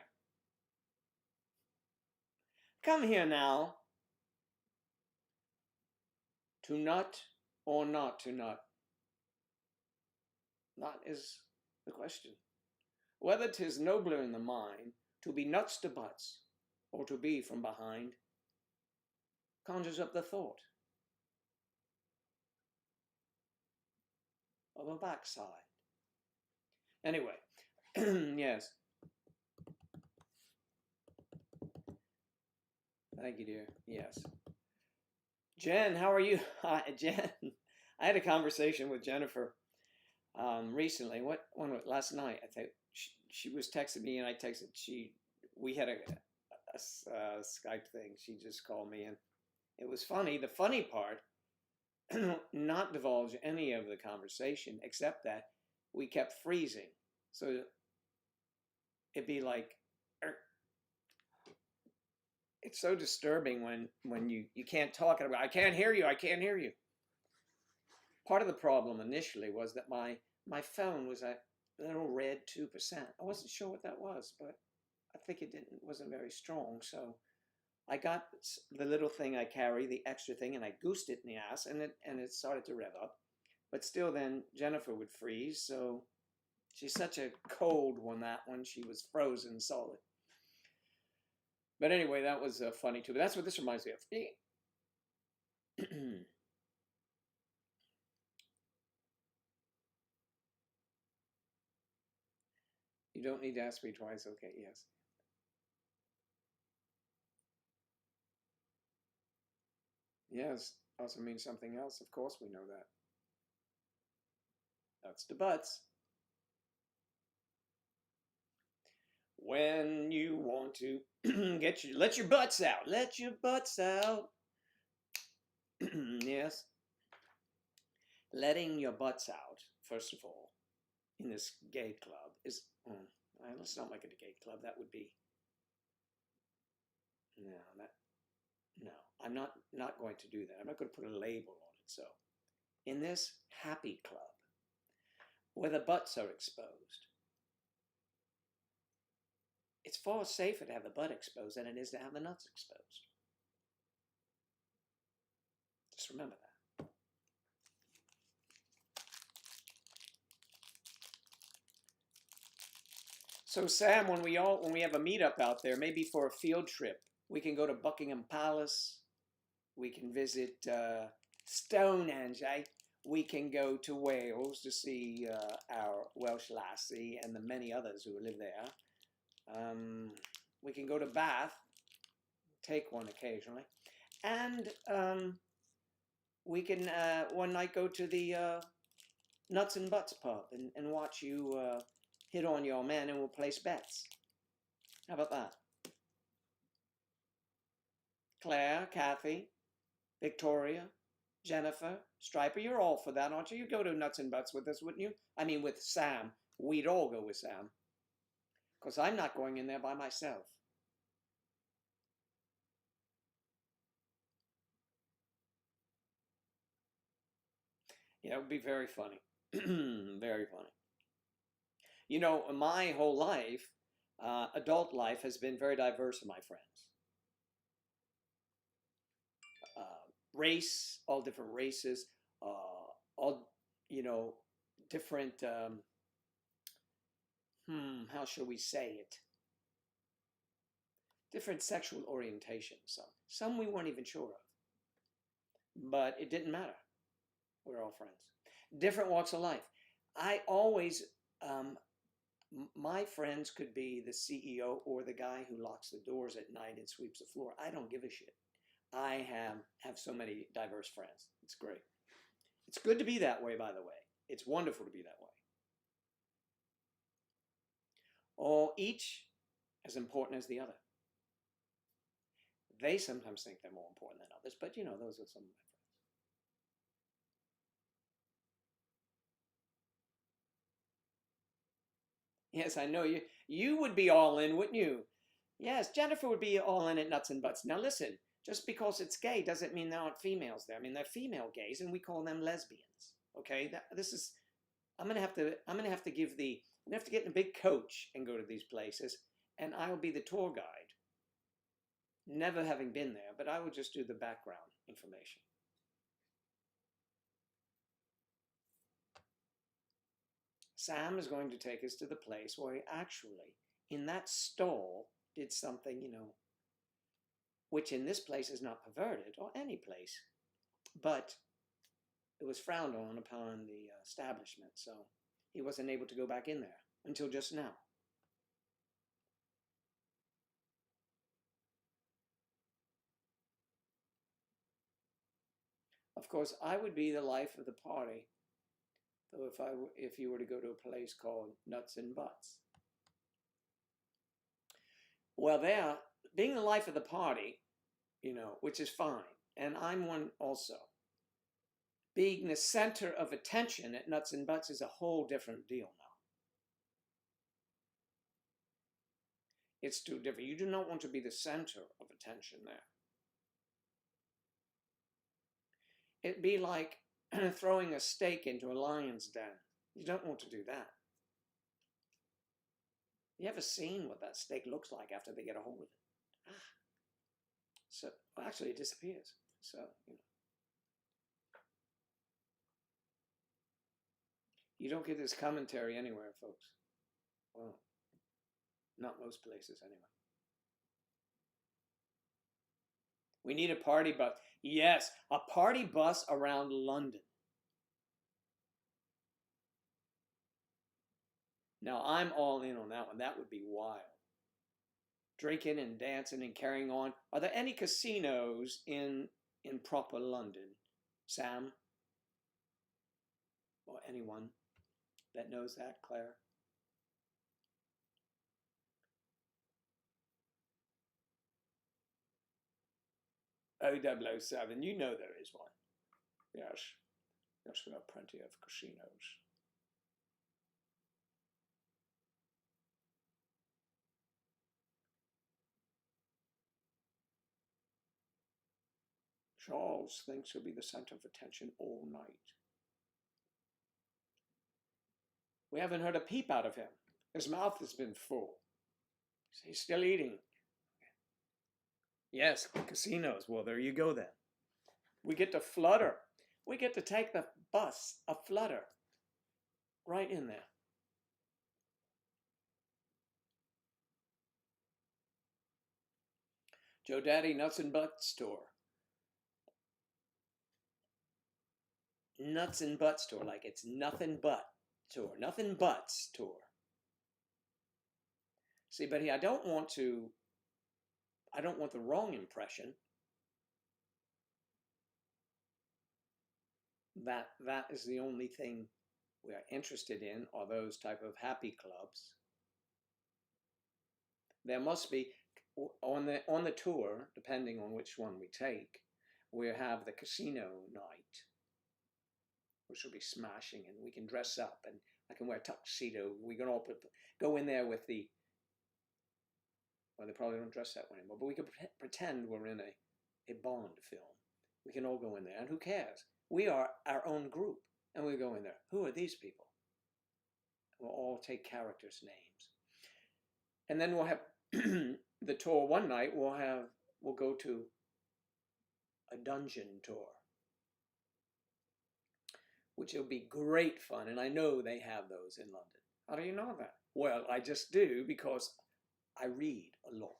Come here now. To nut or not to nut? That is the question. Whether 'tis nobler in the mind to be nuts to butts or to be from behind conjures up the thought of a backside. Anyway, yes. Thank you, dear. Yes. Jen, how are you? Hi, Jen. I had a conversation with Jennifer recently. Last night, I think she was texting me and I texted. We had a Skype thing. She just called me and it was funny. The funny part, not divulge any of the conversation except that we kept freezing. So it'd be like, it's so disturbing when you can't talk about, I can't hear you, I can't hear you. Part of the problem initially was that my phone was a little red 2%. I wasn't sure what that was, but I think it wasn't very strong. So I got the little thing I carry, the extra thing, and I goosed it in the ass, and it started to rev up. But still, then Jennifer would freeze. So she's such a cold one. That one, she was frozen solid. But anyway, that was funny too. But that's what this reminds me of. You don't need to ask me twice. Okay, yes. Yes, also means something else. Of course we know that. That's the butts. When you want to let your butts out. Let your butts out. Yes. Letting your butts out, first of all, in this gay club is, let's not make it a gay club. That would be, no, I'm not going to do that. I'm not going to put a label on it. So in this happy club, where the butts are exposed, it's far safer to have the butt exposed than it is to have the nuts exposed. Just remember that. So Sam, when we have a meetup out there, maybe for a field trip, we can go to Buckingham Palace. We can visit Stonehenge. We can go to Wales to see our Welsh lassie and the many others who live there. We can go to Bath, take one occasionally, and we can one night go to the Nuts and Butts pub and watch you hit on your man, and we'll place bets. How about that? Claire, Kathy, Victoria, Jennifer, Striper, you're all for that, aren't you? You'd go to Nuts and Butts with us, wouldn't you? I mean, with Sam. We'd all go with Sam. Because I'm not going in there by myself. Yeah, it would be very funny. Very funny. You know, my whole life, adult life, has been very diverse of my friends. race, all different races, all, you know, different, how shall we say it? Different sexual orientations. Some we weren't even sure of, but it didn't matter. We're all friends. Different walks of life. I always, my friends could be the CEO or the guy who locks the doors at night and sweeps the floor. I don't give a shit. I have so many diverse friends. It's great. It's good to be that way, by the way. It's wonderful to be that way. All each as important as the other. They sometimes think they're more important than others, but you know, those are some of my friends. Yes, I know you would be all in, wouldn't you? Yes, Jennifer would be all in at Nuts and Butts. Now listen, just because it's gay doesn't mean there aren't females there. I mean, they're female gays, and we call them lesbians. Okay, this is. I'm gonna have to give the. I'm gonna have to get in a big coach and go to these places, and I'll be the tour guide. Never having been there, but I will just do the background information. Sam is going to take us to the place where he actually, in that stall, did something, you know, which in this place is not perverted, or any place, but it was frowned on upon the establishment, so he wasn't able to go back in there until just now. Of course, I would be the life of the party, though if you were to go to a place called Nuts and Butts. Well, there, being the life of the party, you know, which is fine, and I'm one also. Being the center of attention at Nuts and Butts is a whole different deal now. It's too different. You do not want to be the center of attention there. It'd be like throwing a steak into a lion's den. You don't want to do that. You ever seen what that steak looks like after they get a hold of it? So, well, actually, it disappears. So, you know. You don't get this commentary anywhere, folks. Well, not most places, anyway. We need a party bus. Yes, a party bus around London. Now, I'm all in on that one. That would be wild. Drinking and dancing and carrying on. Are there any casinos in proper London? Sam? Or anyone that knows that, Claire? O007, you know there is one. Yes. Yes, there are plenty of casinos. Charles thinks he'll be the center of attention all night. We haven't heard a peep out of him. His mouth has been full. He's still eating. Yes, casinos. Well, there you go then. We get to flutter. We get to take the bus, a flutter, right in there. Joe Daddy Nuts and Butts Tour. Nuts and Butts Tour, like it's nothing but tour. Nothing buts tour. See, but I don't want the wrong impression that that is the only thing we are interested in, are those type of happy clubs. There must be, on the tour, depending on which one we take, we have the casino night, which will be smashing, and we can dress up, and I can wear a tuxedo. We can all go in there with the, well, they probably don't dress that way anymore, but we can pretend we're in a Bond film. We can all go in there, and who cares? We are our own group, and we go in there. Who are these people? We'll all take characters' names. And then we'll have the tour one night, we'll go to a dungeon tour, which will be great fun. And I know they have those in London. How do you know that? Well, I just do because I read a lot.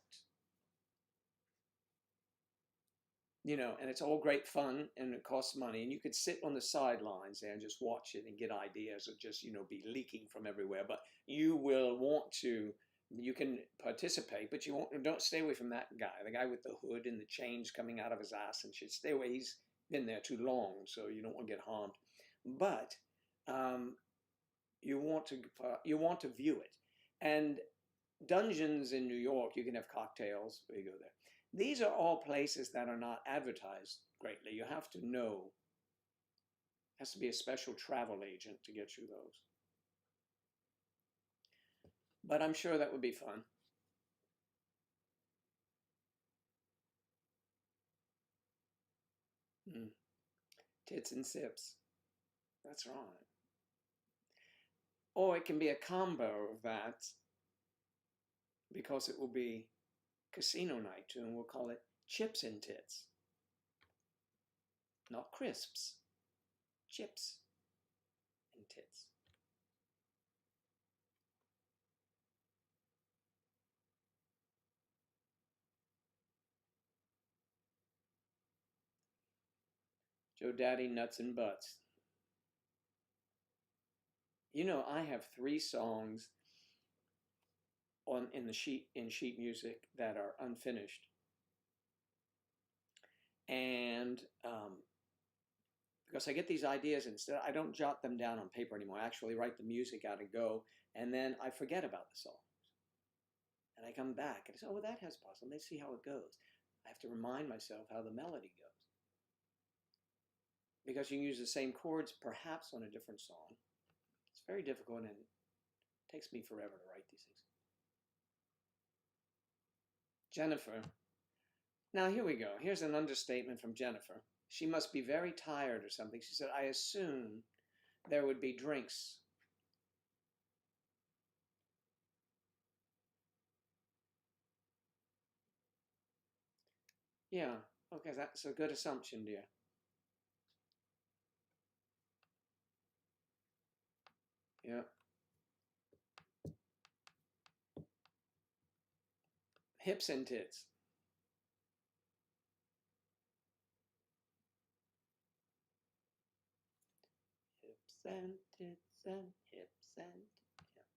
You know, and it's all great fun and it costs money. And you could sit on the sidelines there and just watch it and get ideas of just, you know, be leaking from everywhere. But you will want to, you can participate, but don't stay away from that guy, the guy with the hood and the chains coming out of his ass and shit. Stay away. He's been there too long, so you don't want to get harmed. But you want to view it. And dungeons in New York, you can have cocktails where you go there. These are all places that are not advertised greatly. You have to know. It has to be a special travel agent to get you those. But I'm sure that would be fun. Tits and sips. That's right. Or it can be a combo of that, because it will be casino night too, and we'll call it chips and tits. Not crisps. Chips and tits. Joe Daddy Nuts and Butts. You know, I have 3 songs in sheet music that are unfinished. And because I get these ideas, instead I don't jot them down on paper anymore. I actually write the music out and go, and then I forget about the songs. And I come back and I say, oh, well, that has pause. Let's see how it goes. I have to remind myself how the melody goes. Because you can use the same chords perhaps on a different song. It's very difficult and it takes me forever to write these things. Jennifer. Now here we go. Here's an understatement from Jennifer. She must be very tired or something. She said, I assume there would be drinks. Yeah, okay, that's a good assumption, dear. Yeah. Hips and tits. Hips and tits and hips and tits.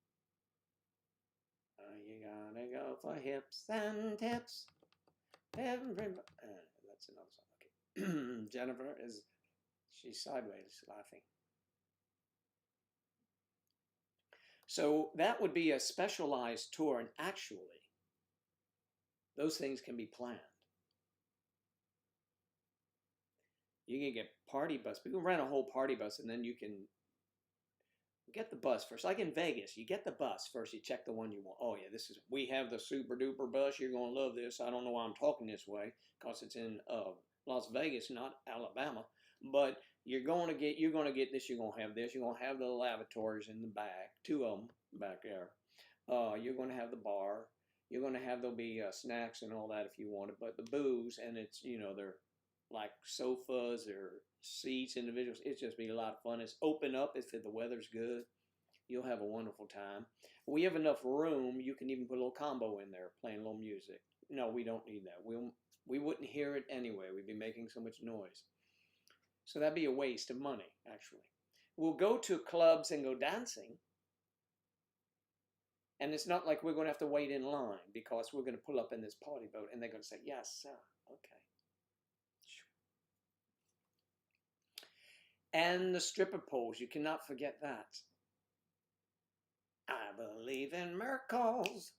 Oh, you gotta go for hips and tips. Everybody. That's another song. Okay. Jennifer she's sideways laughing. So that would be a specialized tour, and actually, those things can be planned. You can get party bus. We can rent a whole party bus, and then you can get the bus first. Like in Vegas, you get the bus first. You check the one you want. Oh yeah, we have the super duper bus. You're gonna love this. I don't know why I'm talking this way, because it's in Las Vegas, not Alabama. But you're gonna get this. You're gonna have this. You're gonna have the lavatories in the back. 2 of them back there. You're gonna have the bar. You're gonna have there'll be snacks and all that if you want it. But the booze, and it's they're like sofas or seats, individuals. It's just be a lot of fun. It's open up if the weather's good. You'll have a wonderful time. We have enough room. You can even put a little combo in there, playing a little music. No, we don't need that. We wouldn't hear it anyway. We'd be making so much noise. So that'd be a waste of money, actually. We'll go to clubs and go dancing. And it's not like we're going to have to wait in line, because we're going to pull up in this party boat and they're going to say, yes, sir. Okay. And the stripper poles, you cannot forget that. I believe in miracles.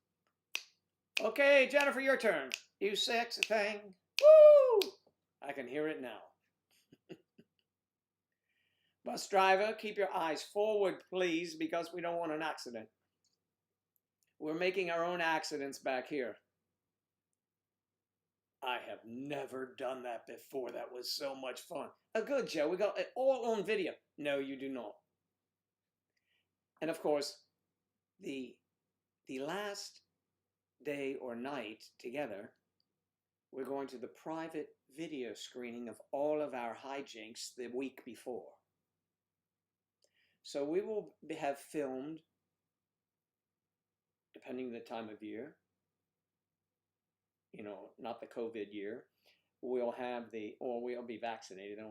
Okay, Jennifer, your turn. You sexy thing. Woo! I can hear it now. Bus driver, keep your eyes forward, please, because we don't want an accident. We're making our own accidents back here. I have never done that before. That was so much fun. Oh, good, Joe. We got it all on video. No, you do not. And of course, the last day or night together, we're going to the private video screening of all of our hijinks the week before. So we will have filmed, depending on the time of year, you know, not the COVID year, we'll have we'll be vaccinated, and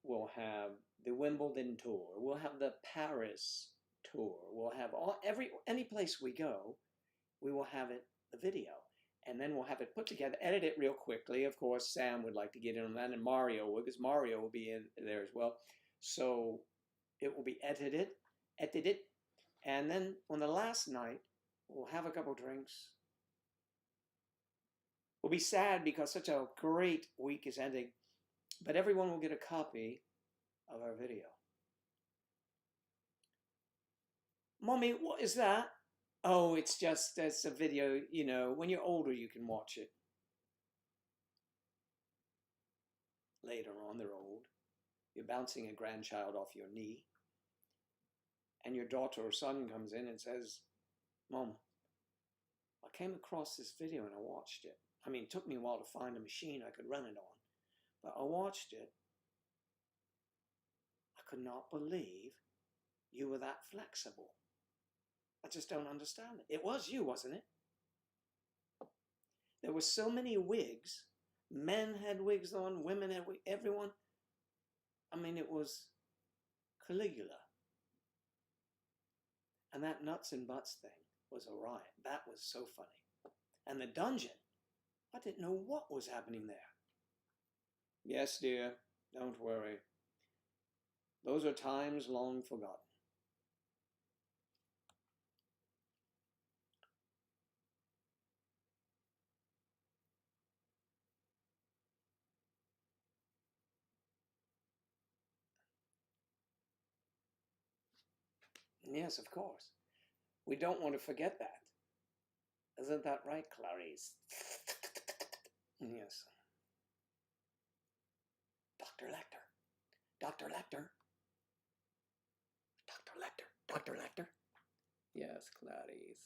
we'll have the Wimbledon tour, we'll have the Paris tour, we'll have any place we go, we will have the video, and then we'll have it put together, edit it real quickly. Of course, Sam would like to get in on that, and Mario, because Mario will be in there as well. So it will be edited, and then on the last night, we'll have a couple drinks. We'll be sad because such a great week is ending, but everyone will get a copy of our video. Mommy, what is that? Oh, it's a video, you know, when you're older you can watch it. Later on, they're old. You're bouncing a grandchild off your knee, and your daughter or son comes in and says, Mom, I came across this video and I watched it. I mean, it took me a while to find a machine I could run it on, but I watched it. I could not believe you were that flexible. I just don't understand it. It was you, wasn't it? There were so many wigs. Men had wigs on, women had wigs, everyone. I mean, it was Caligula. And that nuts and butts thing was a riot. That was so funny. And the dungeon, I didn't know what was happening there. Yes, dear, don't worry. Those are times long forgotten. Yes, of course. We don't want to forget that. Isn't that right, Clarice? Yes. Dr. Lecter. Dr. Lecter. Dr. Lecter. Dr. Lecter. Yes, Clarice.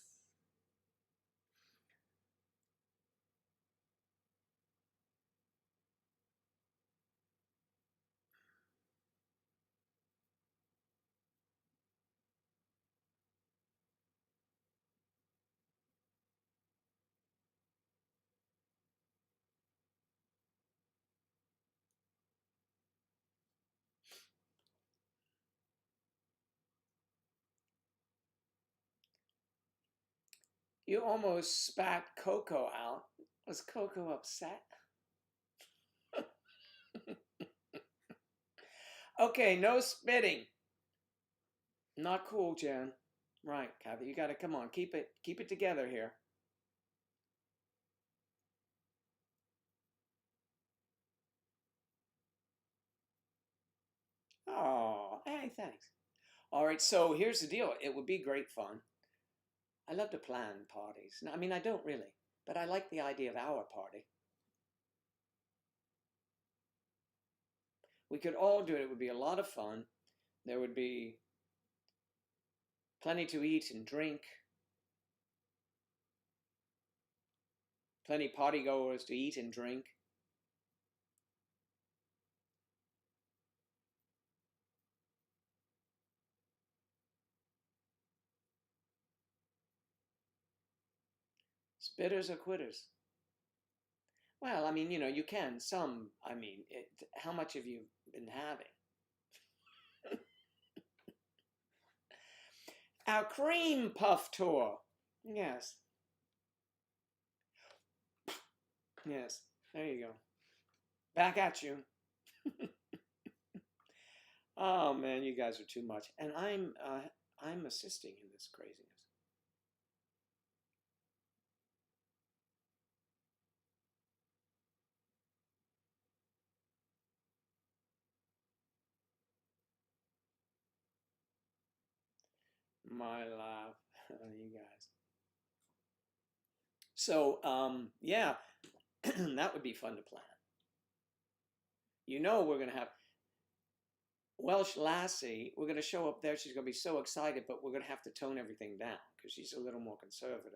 You almost spat Coco out. Was Coco upset? Okay, no spitting. Not cool, Jen. Right, Kathy, you gotta, come on, keep it together here. Oh, hey, thanks. All right, so here's the deal. It would be great fun. I love to plan parties. I mean, I don't really, but I like the idea of our party. We could all do it. It would be a lot of fun. There would be plenty to eat and drink. Plenty partygoers to eat and drink. Spitters or quitters? Well, I mean, you know, you can. Some, I mean, how much have you been having? Our cream puff tour. Yes. Yes. There you go. Back at you. Oh man, you guys are too much. And I'm assisting in this craziness. My laugh, you guys. So, yeah, that would be fun to plan. You know, we're going to have Welsh Lassie. We're going to show up there. She's going to be so excited, but we're going to have to tone everything down because she's a little more conservative,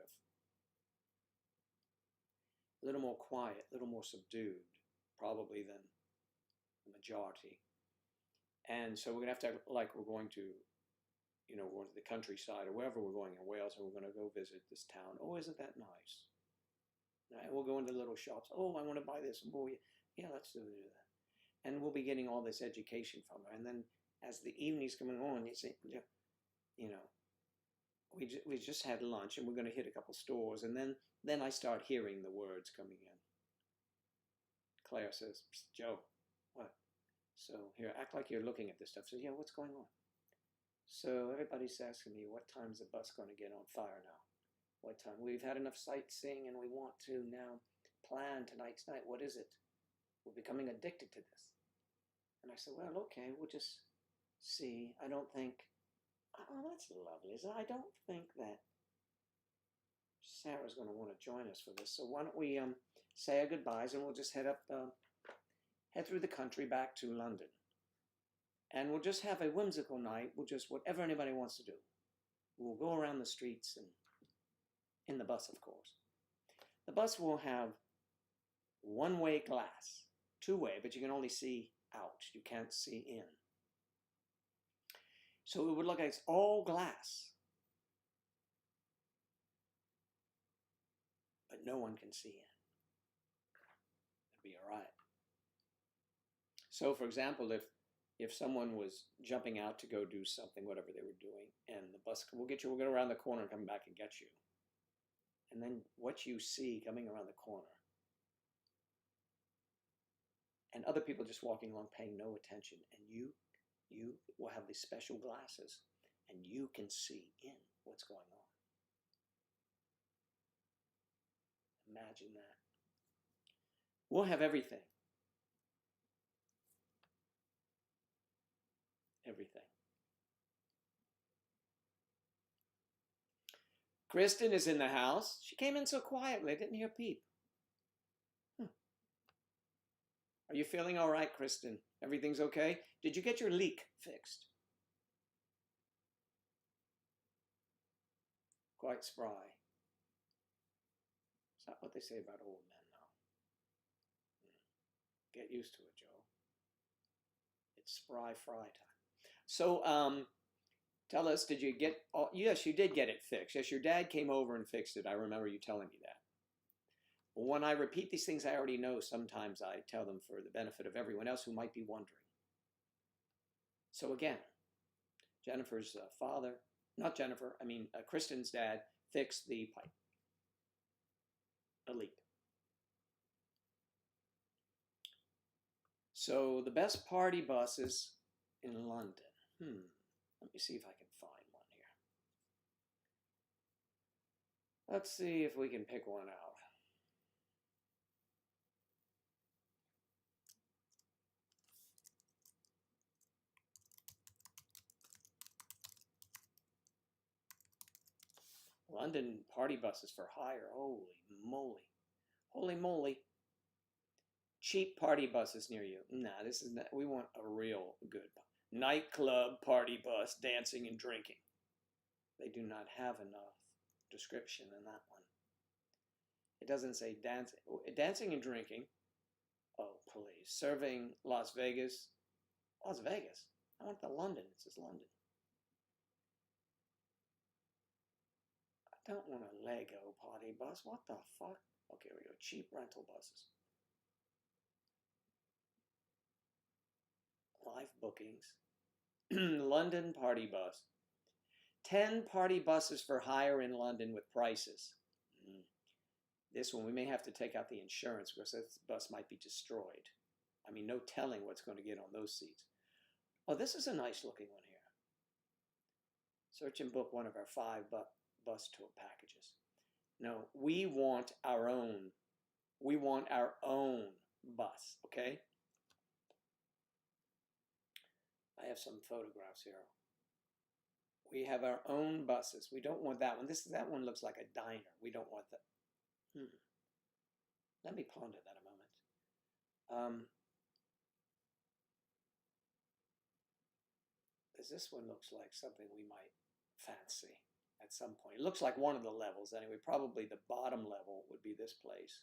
a little more quiet, a little more subdued. probably than the majority. And so we're going to have to act like we're going to, going to the countryside or wherever we're going in Wales, and we're going to go visit this town. Oh, isn't that nice? And we'll go into little shops. Oh, I want to buy this. Oh, yeah, let's do that. And we'll be getting all this education from her. And then as the evening's coming on, you say, we just had lunch and we're going to hit a couple stores. And then I start hearing the words coming in. Claire says, Joe, what? So here, act like you're looking at this stuff. So yeah, what's going on? So everybody's asking me, what time's the bus going to get on fire now? What time? We've had enough sightseeing and we want to now plan tonight's night. What is it? We're becoming addicted to this. And I said, well, okay, we'll just see. I don't think, oh, that's lovely. I don't think that Sarah's going to want to join us for this. So why don't we say our goodbyes and we'll just head through the country back to London. And we'll just have a whimsical night. We'll just, whatever anybody wants to do. We'll go around the streets and in the bus, of course. The bus will have one-way glass, two-way, but you can only see out. You can't see in. So it would look like it's all glass. But no one can see in. It'd be all right. So, for example, if someone was jumping out to go do something, whatever they were doing, and the bus will get you, we'll go around the corner and come back and get you. And then what you see coming around the corner, and other people just walking along paying no attention, and you will have these special glasses, and you can see in what's going on. Imagine that. We'll have everything. Everything. Kristen is in the house. She came in so quietly, I didn't hear a peep. Are you feeling all right, Kristen? Everything's okay? Did you get your leak fixed? Quite spry. Is that what they say about old men now? Get used to it, Joe. It's spry fry time. So, tell us, did you get, yes, you did get it fixed. Yes, your dad came over and fixed it. I remember you telling me that. When I repeat these things I already know, sometimes I tell them for the benefit of everyone else who might be wondering. So again, Jennifer's father, not Jennifer, I mean Kristen's dad fixed the pipe. A leak. So the best party buses in London. Let me see if I can find one here. Let's see if we can pick one out. London party buses for hire. Holy moly. Holy moly. Cheap party buses near you. Nah, this is not, we want a real good nightclub party bus, dancing and drinking. They do not have enough description in that one. It doesn't say dancing. Dancing and drinking. Oh, please. Serving Las Vegas. Las Vegas. I want the London. It says London. I don't want a Lego party bus. What the fuck? Okay, we go. Cheap rental buses. Live bookings. London party bus. 10 party buses for hire in London with prices. This one, we may have to take out the insurance because this bus might be destroyed. I mean, no telling what's going to get on those seats. Oh, this is a nice looking one here. Search and book one of our 5 bus tour packages. No, we want our own. We want our own bus, okay? I have some photographs here. We have our own buses. We don't want that one. That one looks like a diner. We don't want that. Let me ponder that a moment. This one looks like something we might fancy at some point. It looks like one of the levels anyway. Probably the bottom level would be this place.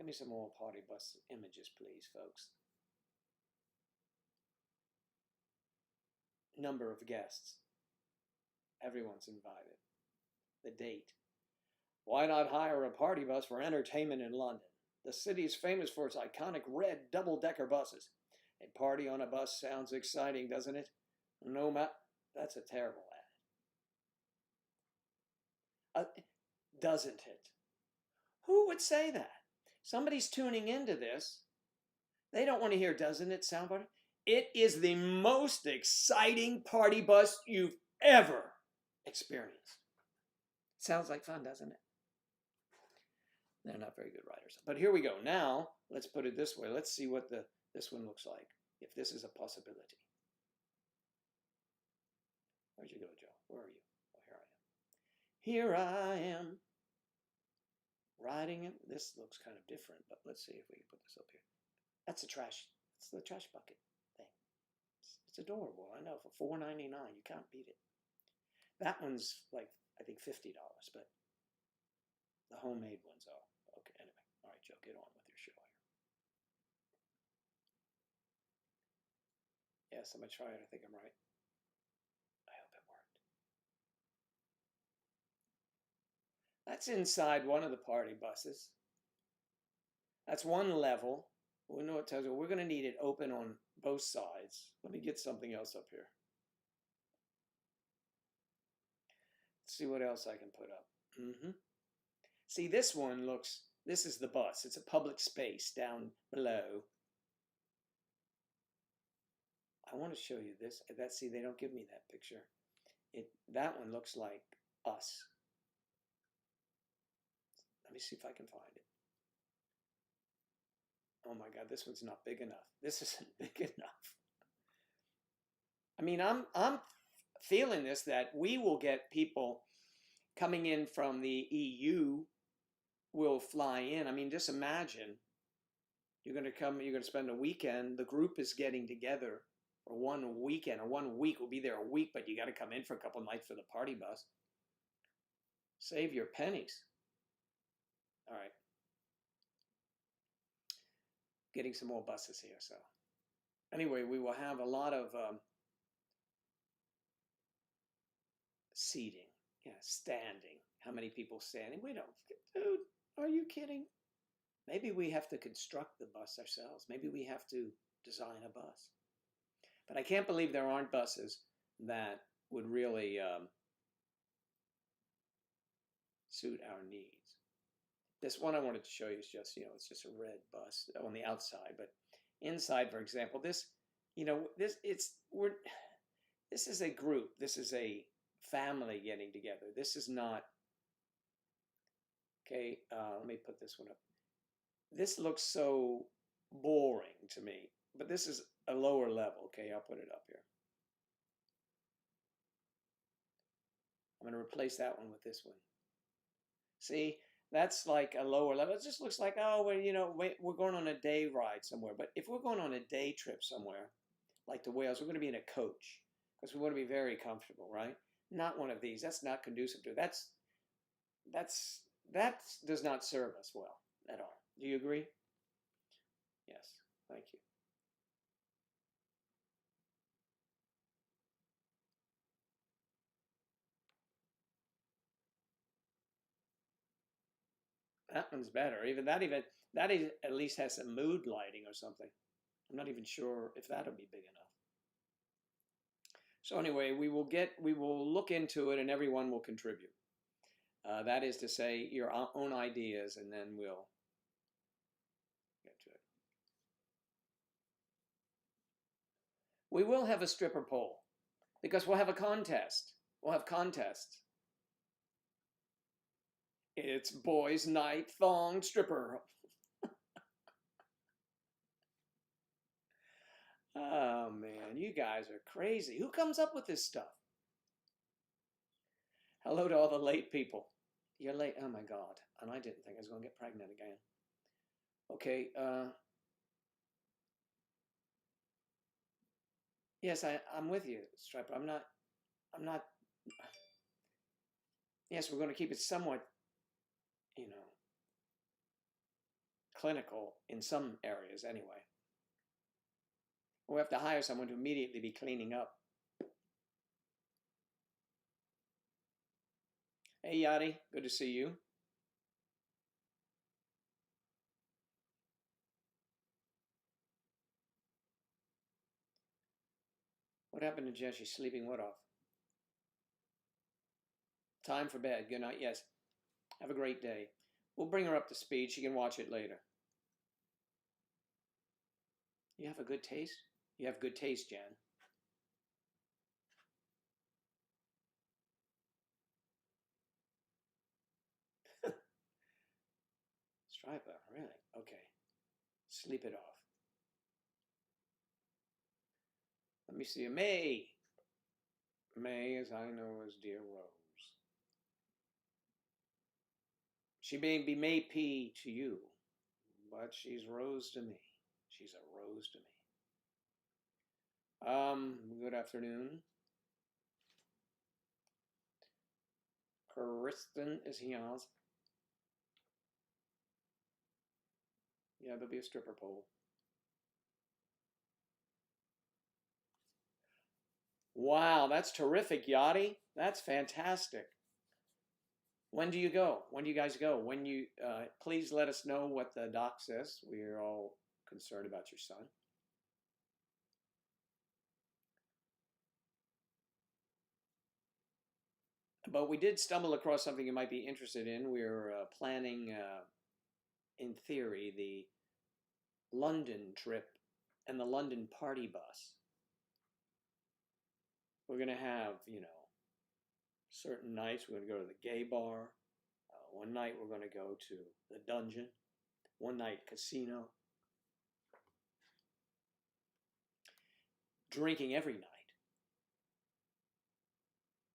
me some more party bus images, please, folks. Number of guests. Everyone's invited. The date. Why not hire a party bus for entertainment in London? The city is famous for its iconic red double-decker buses. A party on a bus sounds exciting, doesn't it? No, that's a terrible ad. Doesn't it? Who would say that? Somebody's tuning into this. They don't want to hear doesn't it sound better? It is the most exciting party bus you've ever experienced. Sounds like fun, doesn't it? They're not very good writers. But here we go. Now, let's put it this way. Let's see what this one looks like, if this is a possibility. Where'd you go, Joe? Where are you? Oh, here I am. Here I am. Riding it. This looks kind of different, but let's see if we can put this up here. That's the trash bucket thing. It's adorable. I know, for $4.99, you can't beat it. That one's like, I think $50, but the homemade ones are. Okay, anyway. All right, Joe, get on with your show here. Yes, I'm going to try it. I think I'm right. I hope it worked. That's inside one of the party buses. That's one level. We know it tells you we're going to need it open on both sides. Let me get something else up here. Let's see what else I can put up. See, this one looks, this is the bus. It's a public space down below. I want to show you this. See, they don't give me that picture. That one looks like us. Let me see if I can find it. Oh my God, this one's not big enough. This isn't big enough. I mean, I'm feeling this, that we will get people coming in from the EU will fly in. I mean, just imagine you're going to spend a weekend. The group is getting together for 1 weekend, or 1 week. We'll be there a week, but you got to come in for a couple of nights for the party bus. Save your pennies. All right. Getting some more buses here. So anyway, we will have a lot of seating. Yeah, standing. How many people standing? We don't. Dude, are you kidding? Maybe we have to construct the bus ourselves. Maybe we have to design a bus. But I can't believe there aren't buses that would really suit our needs. This one I wanted to show you is just, it's just a red bus on the outside, but inside, for example, this is a group. This is a family getting together. This is not, okay, let me put this one up. This looks so boring to me, but this is a lower level. Okay, I'll put it up here. I'm going to replace that one with this one. See, that's like a lower level. It just looks like, oh, well, we're going on a day ride somewhere. But if we're going on a day trip somewhere, like to Wales, we're going to be in a coach because we want to be very comfortable, right? Not one of these. That's not conducive to it. That does not serve us well at all. Do you agree? Yes. Thank you. That one's better. That at least has some mood lighting or something. I'm not even sure if that'll be big enough. So anyway, we will look into it, and everyone will contribute. That is to say, your own ideas, and then we'll get to it. We will have a stripper poll because we'll have a contest. We'll have contests. It's boys' night thong stripper. Oh man, you guys are crazy. Who comes up with this stuff? Hello to all the late people. You're late. Oh my God. And I didn't think I was going to get pregnant again. Okay. Yes, I'm with you, Striper. I'm not. Yes, we're going to keep it somewhat, clinical in some areas anyway. We have to hire someone to immediately be cleaning up. Hey, Yadi, good to see you. What happened to Jen? She's sleeping what off? Time for bed. Good night. Yes. Have a great day. We'll bring her up to speed. She can watch it later. You have a good taste? You have good taste, Jen. Striper, really? Okay. Sleep it off. Let me see you. May. May, as I know, as dear Rose. She may be May P to you, but she's Rose to me. She's a Rose to me. Good afternoon. Kristen is here. Yeah, there'll be a stripper pole. Wow, that's terrific, Yachty. That's fantastic. When do you go? When do you guys go? When you please let us know what the doc says. We're all concerned about your son. But we did stumble across something you might be interested in. We're planning, in theory, the London trip and the London party bus. We're going to have, you know, certain nights we're going to go to the gay bar. One night we're going to go to the dungeon. One night casino. Drinking every night.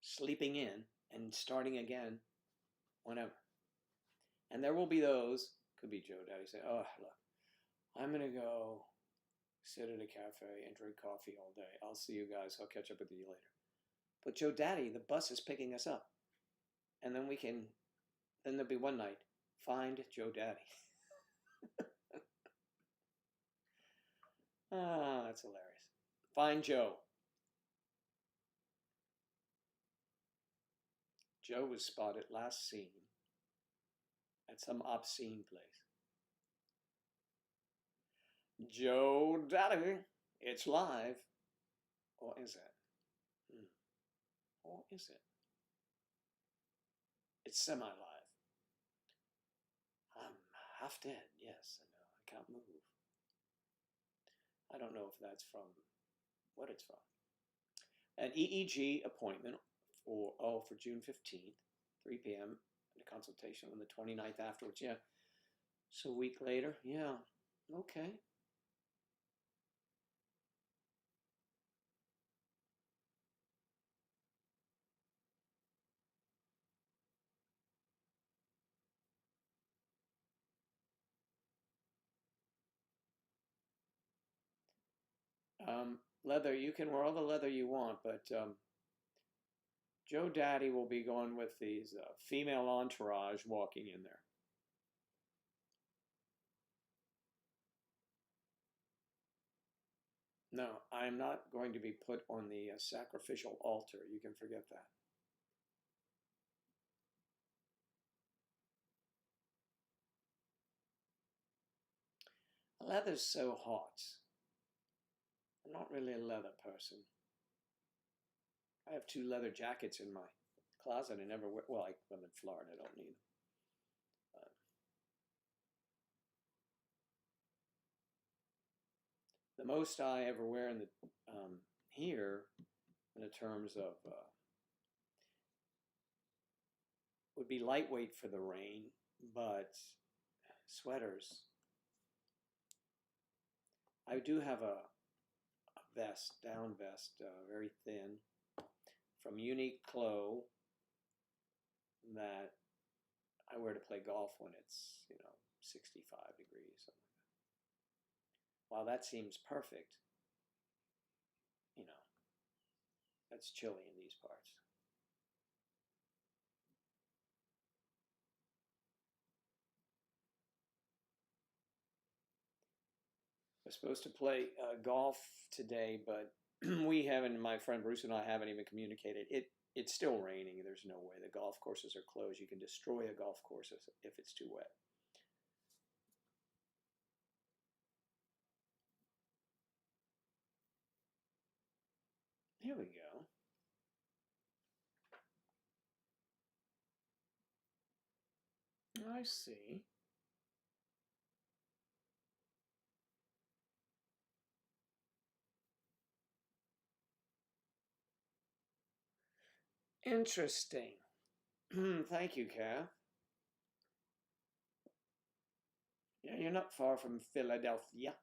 Sleeping in and starting again whenever. And there will be those, could be Joe Daddy, say, oh, look, I'm going to go sit at a cafe and drink coffee all day. I'll see you guys. I'll catch up with you later. But Joe Daddy, the bus is picking us up. And then then there'll be one night, find Joe Daddy. Ah, that's hilarious. Find Joe. Joe was spotted last seen at some obscene place. Joe Daddy, it's live. Or is it? Or is it? It's semi-live. I'm half dead. Yes, I know. I can't move. I don't know if that's from what it's from. An EEG appointment for June 15th, 3 p.m. and a consultation on the 29th afterwards. Yeah. So a week later. Yeah. Okay. Leather, you can wear all the leather you want, but Joe Daddy will be going with these female entourage walking in there. No, I'm not going to be put on the sacrificial altar. You can forget that. Leather's so hot. I'm not really a leather person. I have 2 leather jackets in my closet. I never wear. Well, I live in Florida. I don't need them. The most I ever wear in the here, in the terms of, would be lightweight for the rain, but sweaters. I do have a vest, down vest, very thin, from Uniqlo that I wear to play golf when it's, 65 degrees. Something like that. While that seems perfect, that's chilly in these parts. was supposed to play golf today, but we haven't. My friend Bruce and I haven't even communicated. It's still raining. There's no way. The golf courses are closed. You can destroy a golf course if it's too wet. Here we go. I see. Interesting. Thank you, Kath. Yeah, you're not far from Philadelphia.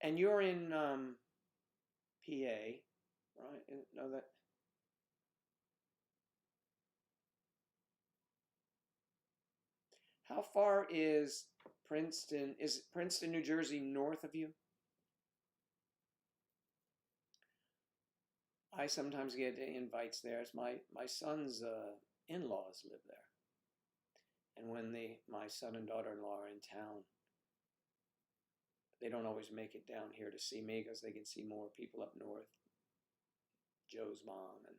And you're in PA, right? No, that. How far is Princeton? Is Princeton, New Jersey, north of you? I sometimes get invites there. It's my son's in-laws live there, and when my son and daughter-in-law are in town, they don't always make it down here to see me because they can see more people up north. Joe's mom and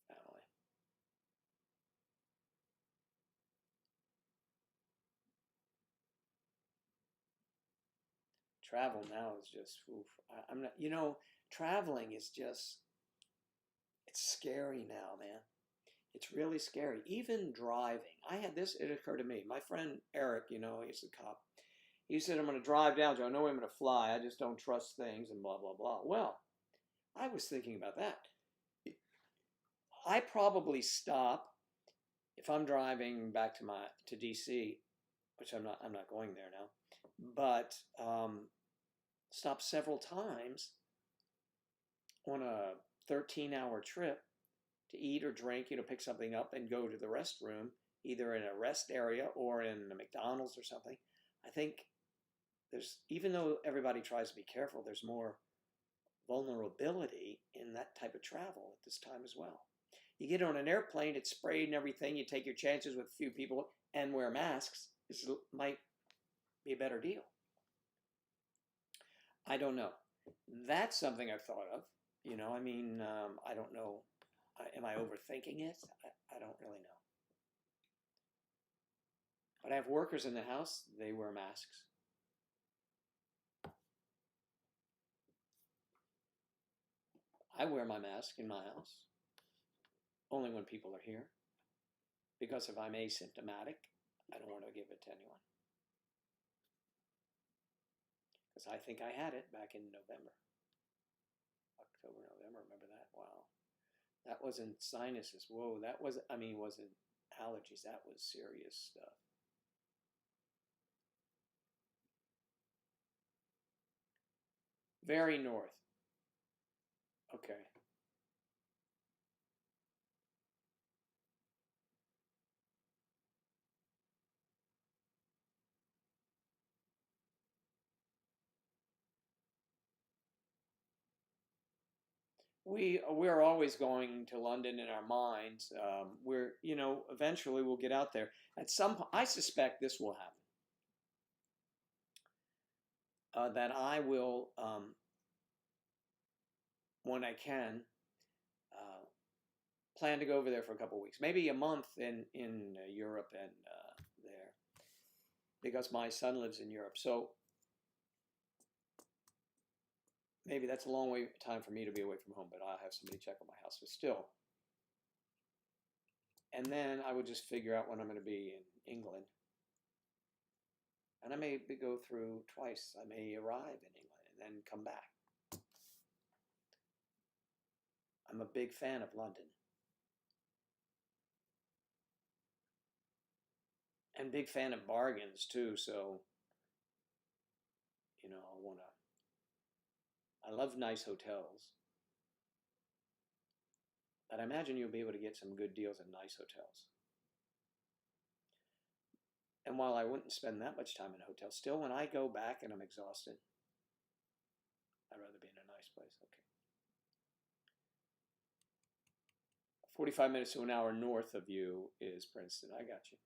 family. Travel now is just, oof. I'm not, traveling is just, it's scary now, man. It's really scary. Even driving. It occurred to me. My friend Eric, he's a cop. He said, I'm going to drive down, Joe. I know I'm going to fly. I just don't trust things and blah, blah, blah. Well, I was thinking about that. I probably stop if I'm driving back to DC, which I'm not going there now, but stop several times on a 13-hour trip to eat or drink, pick something up and go to the restroom, either in a rest area or in a McDonald's or something. I think even though everybody tries to be careful, there's more vulnerability in that type of travel at this time as well. You get on an airplane, it's sprayed and everything, you take your chances with a few people and wear masks. This might be a better deal. I don't know. That's something I've thought of. I don't know. Am I overthinking it? I don't really know. But I have workers in the house, they wear masks. I wear my mask in my house, only when people are here. Because if I'm asymptomatic, I don't want to give it to anyone. Because I think I had it back in November. October, November, remember that? Wow. That wasn't sinuses. Whoa, wasn't allergies. That was serious stuff. Very north. Okay. We're always going to London in our minds. Eventually we'll get out there. At some point, I suspect this will happen. That I will, when I can, plan to go over there for a couple of weeks, maybe a month in Europe and there, because my son lives in Europe. So maybe that's a long time for me to be away from home, but I'll have somebody check on my house. But still. And then I would just figure out when I'm going to be in England. And I may go through twice. I may arrive in England and then come back. I'm a big fan of London. And big fan of bargains too, so I love nice hotels. But I imagine you'll be able to get some good deals in nice hotels. And while I wouldn't spend that much time in a hotel, still when I go back and I'm exhausted, I'd rather be in a nice place. Okay. 45 minutes to an hour north of you is Princeton. I got you.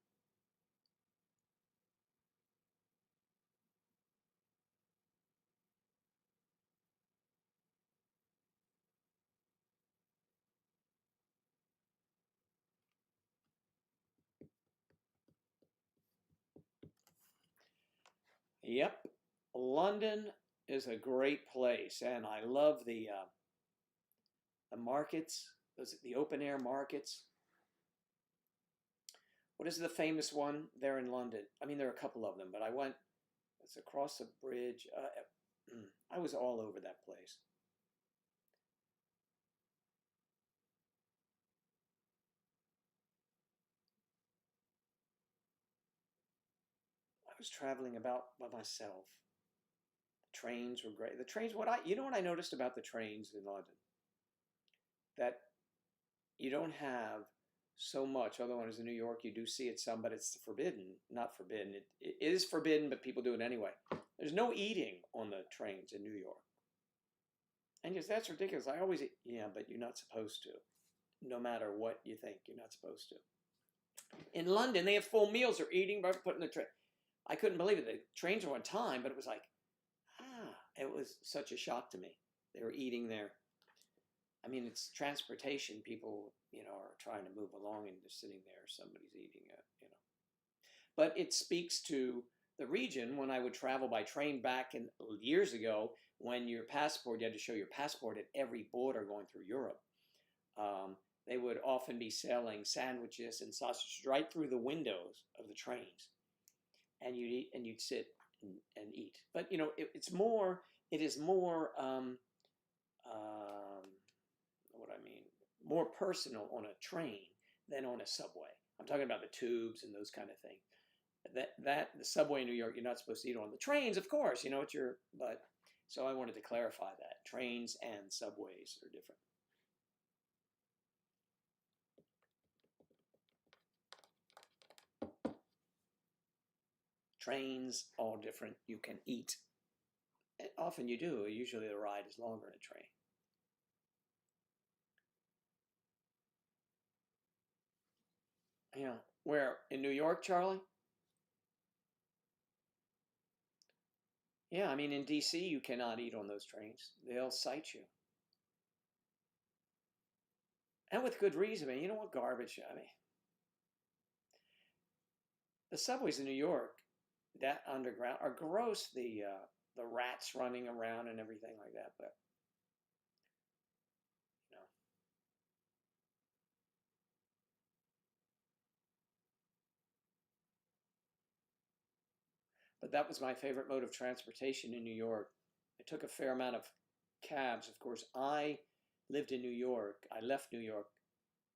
Yep, London is a great place, and I love the markets, the open air markets. What is the famous one there in London? I mean, there are a couple of them, but I went. It's across the bridge. I was all over that place. I was traveling about by myself. The trains were great. The trains. You know what I noticed about the trains in London? That you don't have so much. Otherwise, in New York, you do see it some, but it's forbidden. Not forbidden. It is forbidden, but people do it anyway. There's no eating on the trains in New York. And yes, that's ridiculous. I always eat. Yeah, but you're not supposed to. No matter what you think, you're not supposed to. In London, they have full meals. They're eating by putting the train. I couldn't believe it. The trains were on time, but it was like, it was such a shock to me. They were eating there. I mean, it's transportation. People, are trying to move along and just sitting there. Somebody's eating it. But it speaks to the region. When I would travel by train back in years ago, when you had to show your passport at every border going through Europe. They would often be selling sandwiches and sausages right through the windows of the trains, and you'd eat and you'd sit and eat. But it is more what I mean, more personal on a train than on a subway. I'm talking about the tubes and those kind of things. That the subway in New York, you're not supposed to eat on. The trains, of course, but so I wanted to clarify that trains and subways are different. Trains, all different. You can eat. And often you do. Usually the ride is longer in a train. Where? In New York, Charlie? Yeah, I mean, in D.C., you cannot eat on those trains. They'll cite you. And with good reason. I mean, you know what garbage? I mean, the subways in New York, that underground, are gross. The rats running around and everything like that. But you know, but that was my favorite mode of transportation in New York. I took a fair amount of cabs. Of course, I lived in New York. I left New York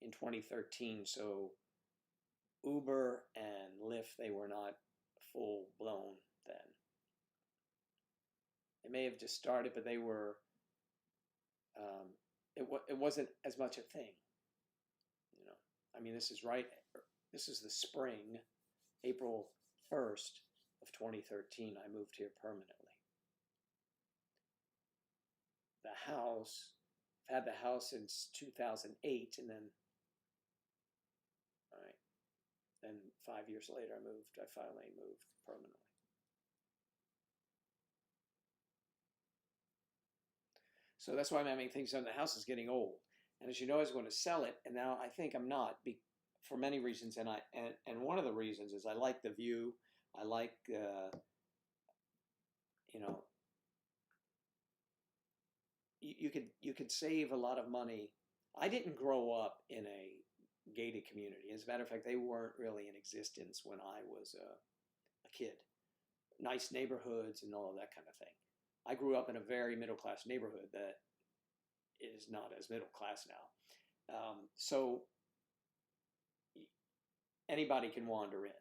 in 2013, so Uber and Lyft, they were not full blown then. They may have just started, but they were. It wasn't as much a thing. I mean, this is right. This is the spring, April 1st of 2013. I moved here permanently. The house, I've had the house since 2008, and then, all right, then 5 years later, I finally moved permanently. So that's why I'm having things done. The house is getting old, and as you know, I was going to sell it, and now I think I'm not, for many reasons. And one of the reasons is I like the view. I like you could save a lot of money. I didn't grow up in a gated community. As a matter of fact, they weren't really in existence when I was a kid. Nice neighborhoods and all of that kind of thing. I grew up in a very middle-class neighborhood that is not as middle class now. So anybody can wander in.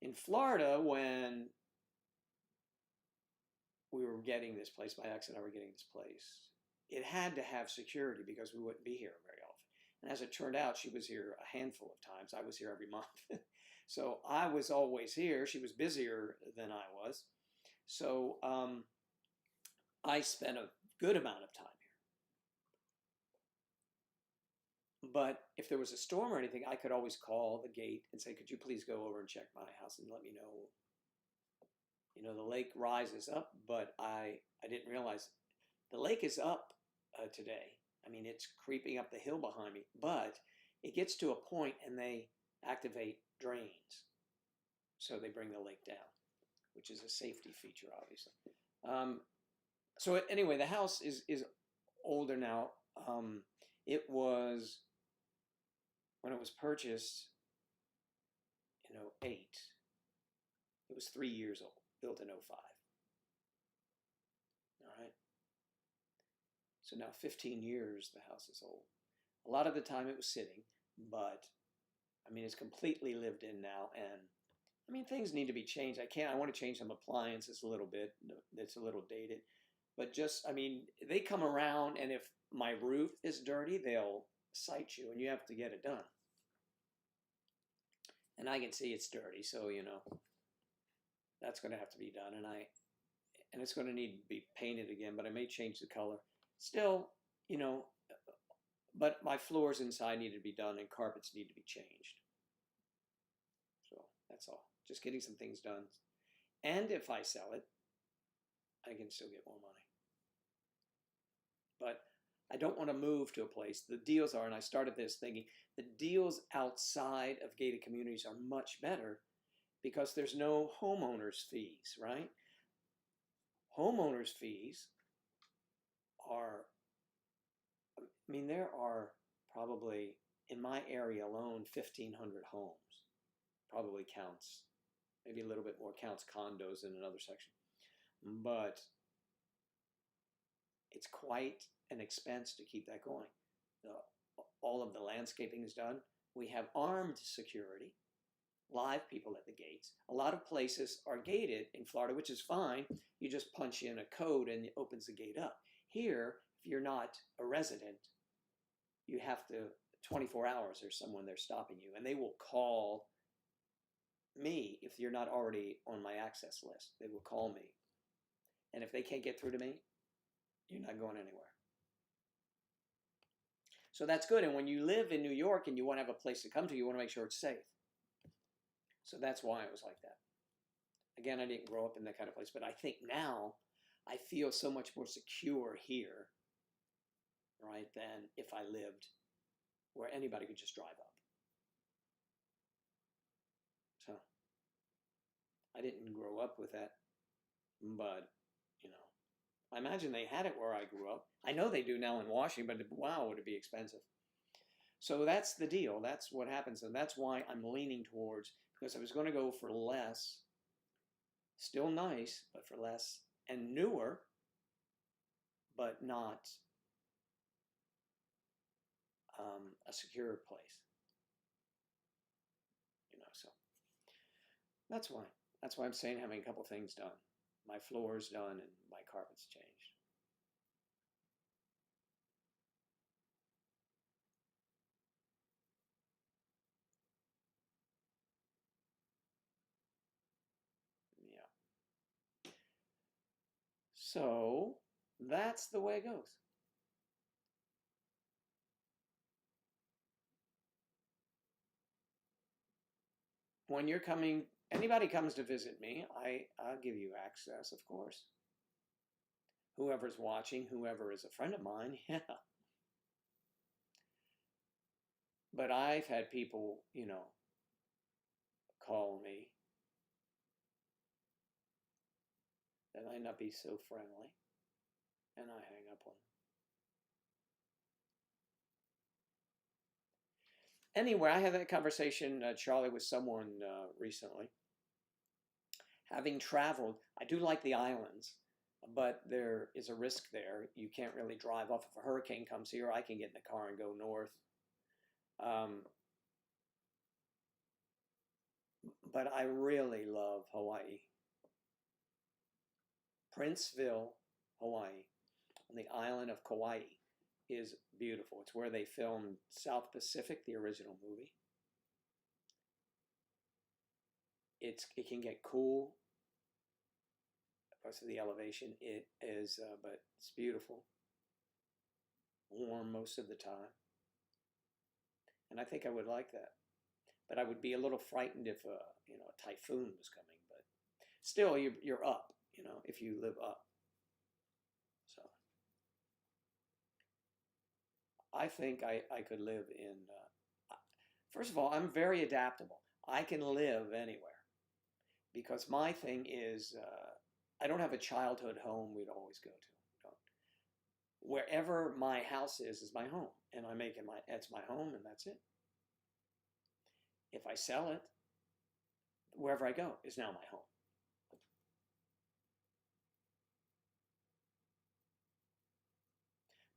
In Florida, when we were getting this place, my ex and I were getting this place, it had to have security because we wouldn't be here very often. And as it turned out, she was here a handful of times. I was here every month. So I was always here. She was busier than I was. So I spent a good amount of time here. But if there was a storm or anything, I could always call the gate and say, could you please go over and check my house and let me know. The lake rises up, but I didn't realize the lake is up today. I mean, it's creeping up the hill behind me, but it gets to a point and they activate drains. So they bring the lake down. which is a safety feature, obviously. So anyway, the house is older now. It was, when it was purchased in '08, it was 3 years old, built in '05. All right. So now 15 years, the house is old. A lot of the time it was sitting, but I mean, it's completely lived in now. And I mean, things need to be changed. I want to change some appliances a little bit. It's a little dated. But just, I mean, they come around, and if my roof is dirty, they'll cite you, and you have to get it done. And I can see it's dirty, so, that's going to have to be done. And it's going to need to be painted again, but I may change the color. Still, but my floors inside need to be done, and carpets need to be changed. So that's all. Just getting some things done. And if I sell it, I can still get more money. But I don't want to move to a place. The deals are, and I started this thinking, the deals outside of gated communities are much better because there's no homeowners fees, right? Homeowners fees are, I mean, there are probably, in my area alone, 1,500 homes. Probably counts, maybe a little bit more counts condos in another section. But it's quite an expense to keep that going. All of the landscaping is done. We have armed security, live people at the gates. A lot of places are gated in Florida, which is fine. You just punch in a code and it opens the gate up. Here, if you're not a resident, you have to, 24 hours, there's someone there stopping you, and they will call me if you're not already on my access list. They will call me. And if they can't get through to me, you're not going anywhere. So that's good. And when you live in New York and you want to have a place to come to, you want to make sure it's safe. So that's why it was like that. Again, I didn't grow up in that kind of place, but I think now I feel so much more secure here, right, than if I lived where anybody could just drive up. So I didn't grow up with that, but, I imagine they had it where I grew up. I know they do now in Washington, but wow, would it be expensive. So that's the deal. That's what happens, and that's why I'm leaning towards, because I was going to go for less, still nice, but for less, and newer, but not a secure place. So that's why. That's why I'm saying having a couple things done. My floor's done and my carpet's changed. Yeah. So that's the way it goes. When you're coming, anybody comes to visit me, I'll give you access, of course. Whoever's watching, whoever is a friend of mine, yeah. But I've had people, call me that might not be so friendly, and I hang up on them. Anyway, I had that conversation, Charlie, with someone recently. Having traveled, I do like the islands, but there is a risk there. You can't really drive off. If a hurricane comes here, I can get in the car and go north. But I really love Hawaii. Princeville, Hawaii, on the island of Kauai, is beautiful. It's where they filmed South Pacific, the original movie. It can get cool because of the elevation. It is, but it's beautiful. Warm most of the time. And I think I would like that. But I would be a little frightened if a typhoon was coming. But still, you're up, if you live up. So I think I could live in. First of all, I'm very adaptable. I can live anywhere. because my thing is, I don't have a childhood home we'd always go to. Don't. Wherever my house is my home, and I make it it's my home, and that's it. If I sell it, wherever I go is now my home.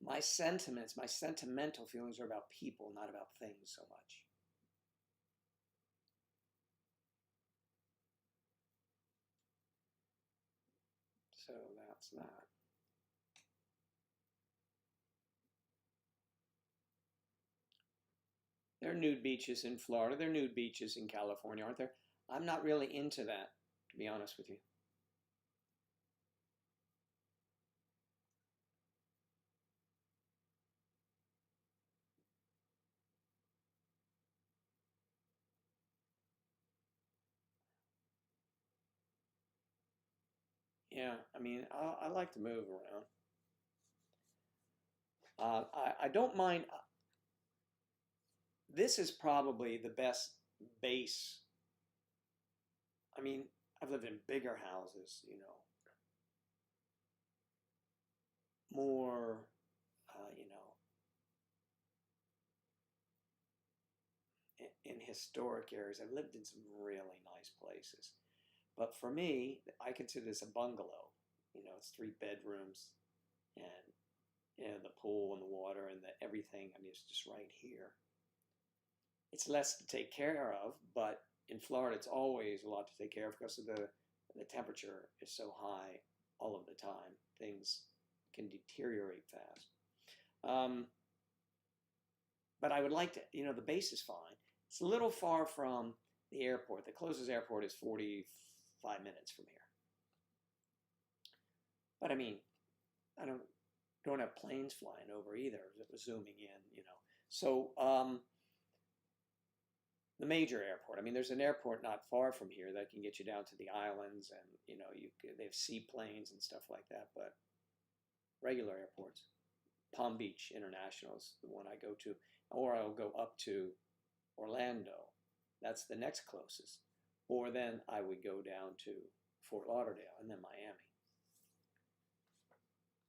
My sentiments, my sentimental feelings are about people, not about things so much. So that's that. There are nude beaches in Florida. There are nude beaches in California, aren't there? I'm not really into that, to be honest with you. Yeah, I mean, I like to move around. I don't mind. This is probably the best base. I mean, I've lived in bigger houses, you know, more, you know, in historic areas. I've lived in some really nice places. But for me, I consider this a bungalow. You know, it's 3 bedrooms and, you know, the pool and the water and the everything. I mean, it's just right here. It's less to take care of, but in Florida, it's always a lot to take care of because of the temperature is so high all of the time. Things can deteriorate fast. But I would like to, you know, the base is fine. It's a little far from the airport. The closest airport is 45 minutes from here. But I mean, I don't have planes flying over either, zooming in, you know. So the major airport. I mean, there's an airport not far from here that can get you down to the islands, and you know, they have seaplanes and stuff like that. But regular airports, Palm Beach International is the one I go to, or I'll go up to Orlando. That's the next closest. Or then I would go down to Fort Lauderdale and then Miami.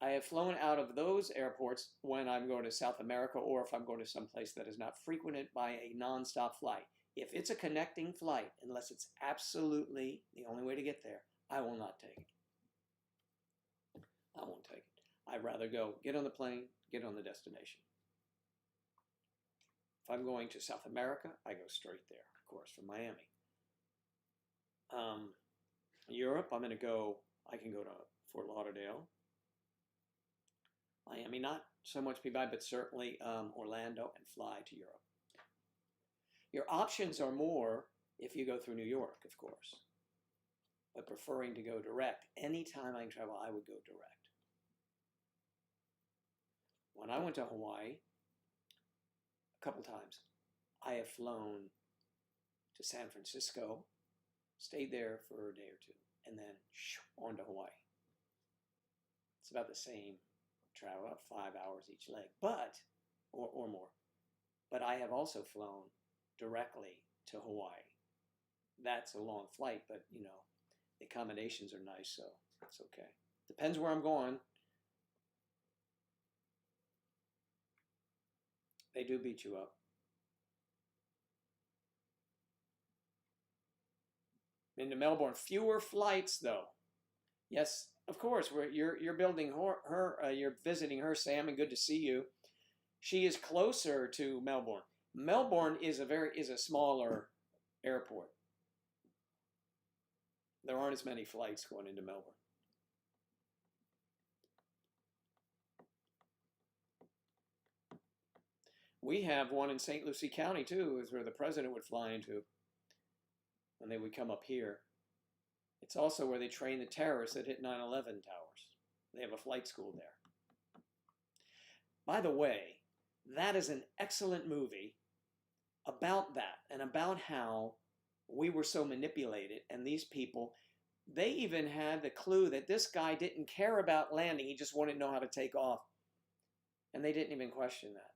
I have flown out of those airports when I'm going to South America or if I'm going to some place that is not frequented by a nonstop flight. If it's a connecting flight, unless it's absolutely the only way to get there, I will not take it. I won't take it. I'd rather go get on the plane, get on the destination. If I'm going to South America, I go straight there, of course, from Miami. Europe, I can go to Fort Lauderdale. Miami, not so much by, but certainly Orlando, and fly to Europe. Your options are more if you go through New York, of course. But preferring to go direct, anytime I can travel, I would go direct. When I went to Hawaii, a couple times, I have flown to San Francisco, stayed there for a day or two, and then on to Hawaii. It's about the same travel, about 5 hours each leg, but, or more. But I have also flown directly to Hawaii. That's a long flight, but you know, the accommodations are nice, so it's okay. Depends where I'm going. They do beat you up. Into Melbourne, fewer flights though. Yes, of course. You're building you're visiting her, Sam, and good to see you. She is closer to Melbourne. Melbourne is a smaller airport. There aren't as many flights going into Melbourne. We have one in St. Lucie County too, is where the president would fly into when they would come up here. It's also where they train the terrorists that hit 9/11 towers. They have a flight school there. By the way, that is an excellent movie about that and about how we were so manipulated, and these people, they even had the clue that this guy didn't care about landing. He just wanted to know how to take off. And they didn't even question that.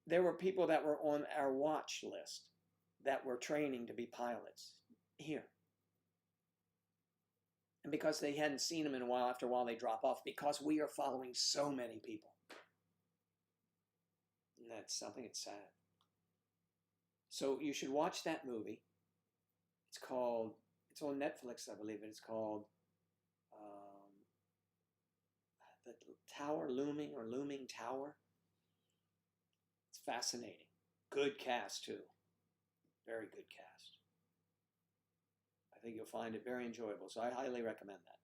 There were people that were on our watch list that were training to be pilots here. And because they hadn't seen them in a while, after a while they drop off because we are following so many people. And that's something that's sad. So you should watch that movie. It's on Netflix, I believe, and it's called The Tower Looming or Looming Tower. It's fascinating. Good cast, too. Very good cast. I think you'll find it very enjoyable, so I highly recommend that.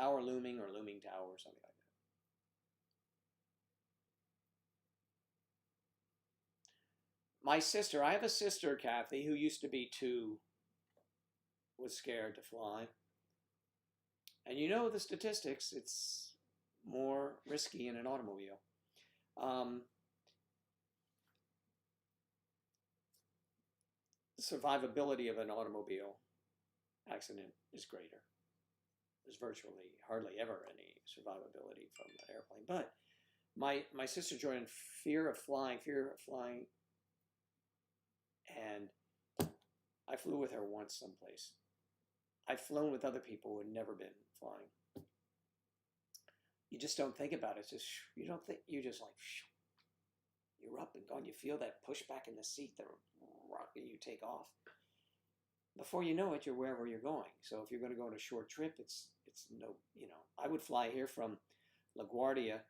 Tower Looming or Looming Tower or something like that. My sister, I have a sister, Kathy, who used to be 2, was scared to fly. And you know the statistics, it's more risky in an automobile. The survivability of an automobile accident is greater. There's virtually hardly ever any survivability from an airplane. But my sister joined fear of flying, and I flew with her once someplace. I've flown with other people who had never been flying. You just don't think about it. It's just, you don't think, you just like, you're up and gone. You feel that push back in the seat, the rocket, you take off. Before you know it, you're wherever you're going. So if you're going to go on a short trip, it's no, I would fly here from LaGuardia,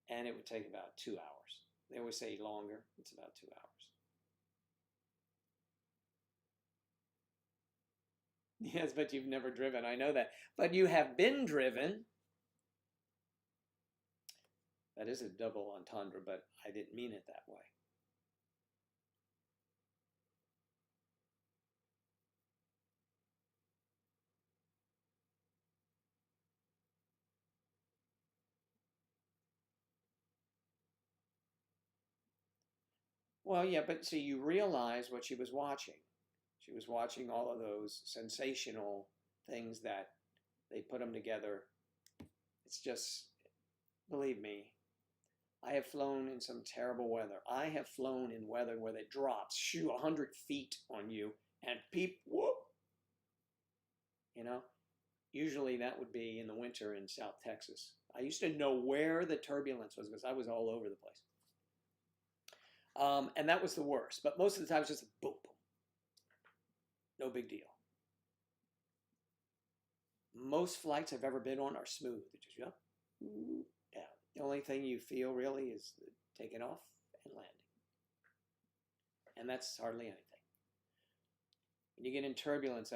and it would take about 2 hours. They always say longer. It's about 2 hours. Yes, but you've never driven. I know that. But you have been driven. That is a double entendre, but I didn't mean it that way. Well, yeah, but see, you realize what she was watching. She was watching all of those sensational things that they put them together. It's just, believe me, I have flown in some terrible weather. I have flown in weather where it drops, 100 feet on you, and whoop. Usually that would be in the winter in South Texas. I used to know where the turbulence was because I was all over the place. And that was the worst. But most of the time it's just a boom, boom. No big deal. Most flights I've ever been on are smooth. It's just up, down. The only thing you feel really is taking off and landing. And that's hardly anything. When you get in turbulence,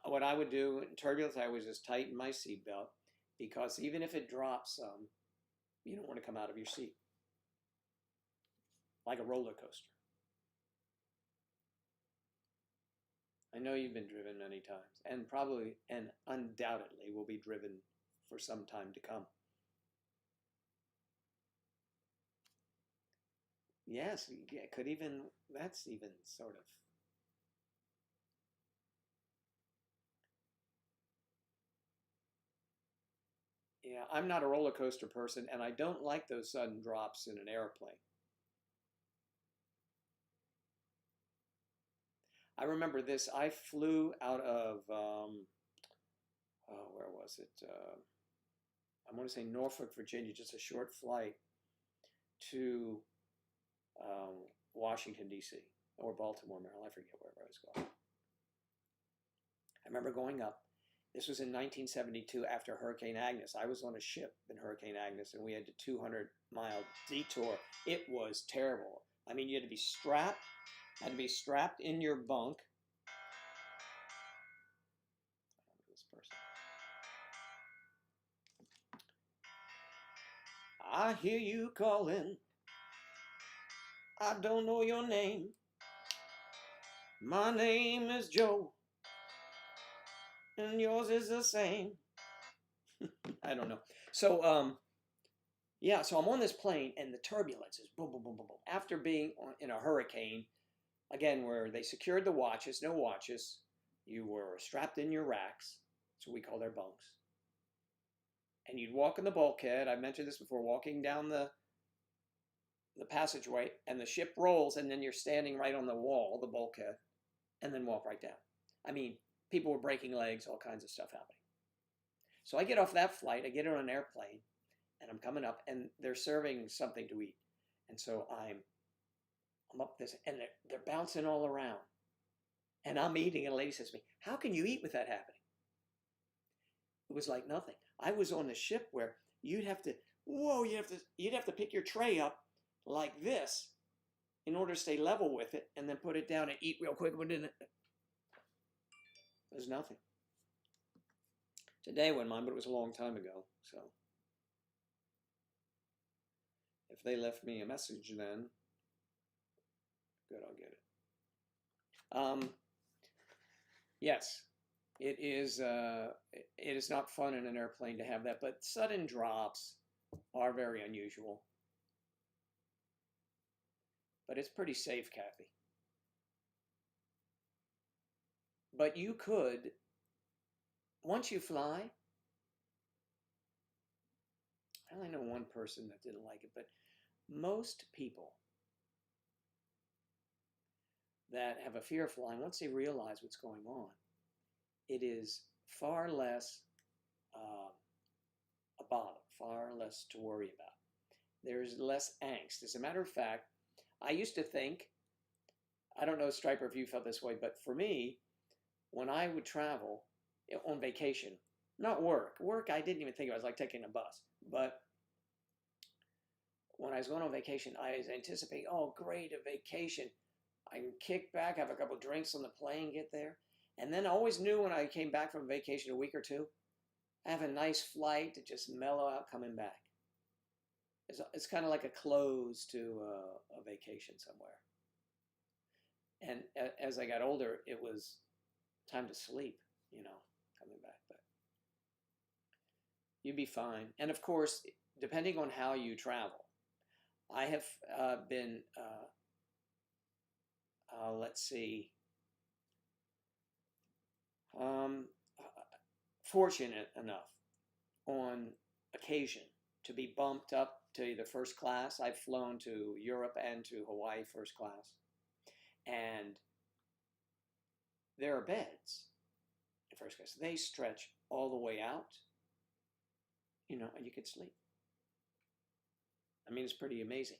what I would do in turbulence, I would just tighten my seatbelt, because even if it drops some, you don't want to come out of your seat. Like a roller coaster. I know you've been driven many times, and probably and undoubtedly will be driven for some time to come. Yes, could even, that's even sort of. Yeah, I'm not a roller coaster person, and I don't like those sudden drops in an airplane. I remember this. I flew out of, where was it? I want to say Norfolk, Virginia, just a short flight to Washington, D.C., or Baltimore, Maryland. I forget where I was going. I remember going up. This was in 1972 after Hurricane Agnes. I was on a ship in Hurricane Agnes, and we had a 200-mile detour. It was terrible. I mean, you had to be strapped in your bunk. This person. I hear you calling. I don't know your name. My name is Joe, and yours is the same. I don't know. So, yeah, so I'm on this plane, and the turbulence is boom, boom, boom, boom, boom. After being in a hurricane, again, where they secured the watches, no watches, you were strapped in your racks, that's what we call their bunks. And you'd walk in the bulkhead. I've mentioned this before, walking down the the passageway, and the ship rolls, and then you're standing right on the wall, the bulkhead, and then walk right down. I mean, people were breaking legs, all kinds of stuff happening. So I get off that flight, I get on an airplane, and I'm coming up, and they're serving something to eat. And so I'm up this, and they're bouncing all around. And I'm eating, and a lady says to me, "How can you eat with that happening?" It was like nothing. I was on a ship where you'd have to, you'd have to pick your tray up like this in order to stay level with it, and then put it down and eat real quick. There's nothing. Today went mine, but it was a long time ago. So if they left me a message, then good, I'll get it. Yes, it is not fun in an airplane to have that, but sudden drops are very unusual. But it's pretty safe, Kathy. But you could, once you fly, I only know one person that didn't like it, but most people that have a fear of flying, once they realize what's going on, it is far less a bother, far less to worry about. There's less angst. As a matter of fact, I used to think, I don't know, Striper, if you felt this way, but for me, when I would travel on vacation, not work. Work, I didn't even think it was like taking a bus. But when I was going on vacation, I was anticipating, oh, great, a vacation. I can kick back, have a couple drinks on the plane, get there. And then I always knew when I came back from vacation a week or two, I have a nice flight to just mellow out coming back. It's kind of like a close to a vacation somewhere. And as I got older, it was time to sleep, coming back. But you'd be fine. And of course, depending on how you travel, I have been, let's see, fortunate enough on occasion to be bumped up to either first class. I've flown to Europe and to Hawaii first class. And there are beds in first class. They stretch all the way out, and you can sleep. I mean, it's pretty amazing.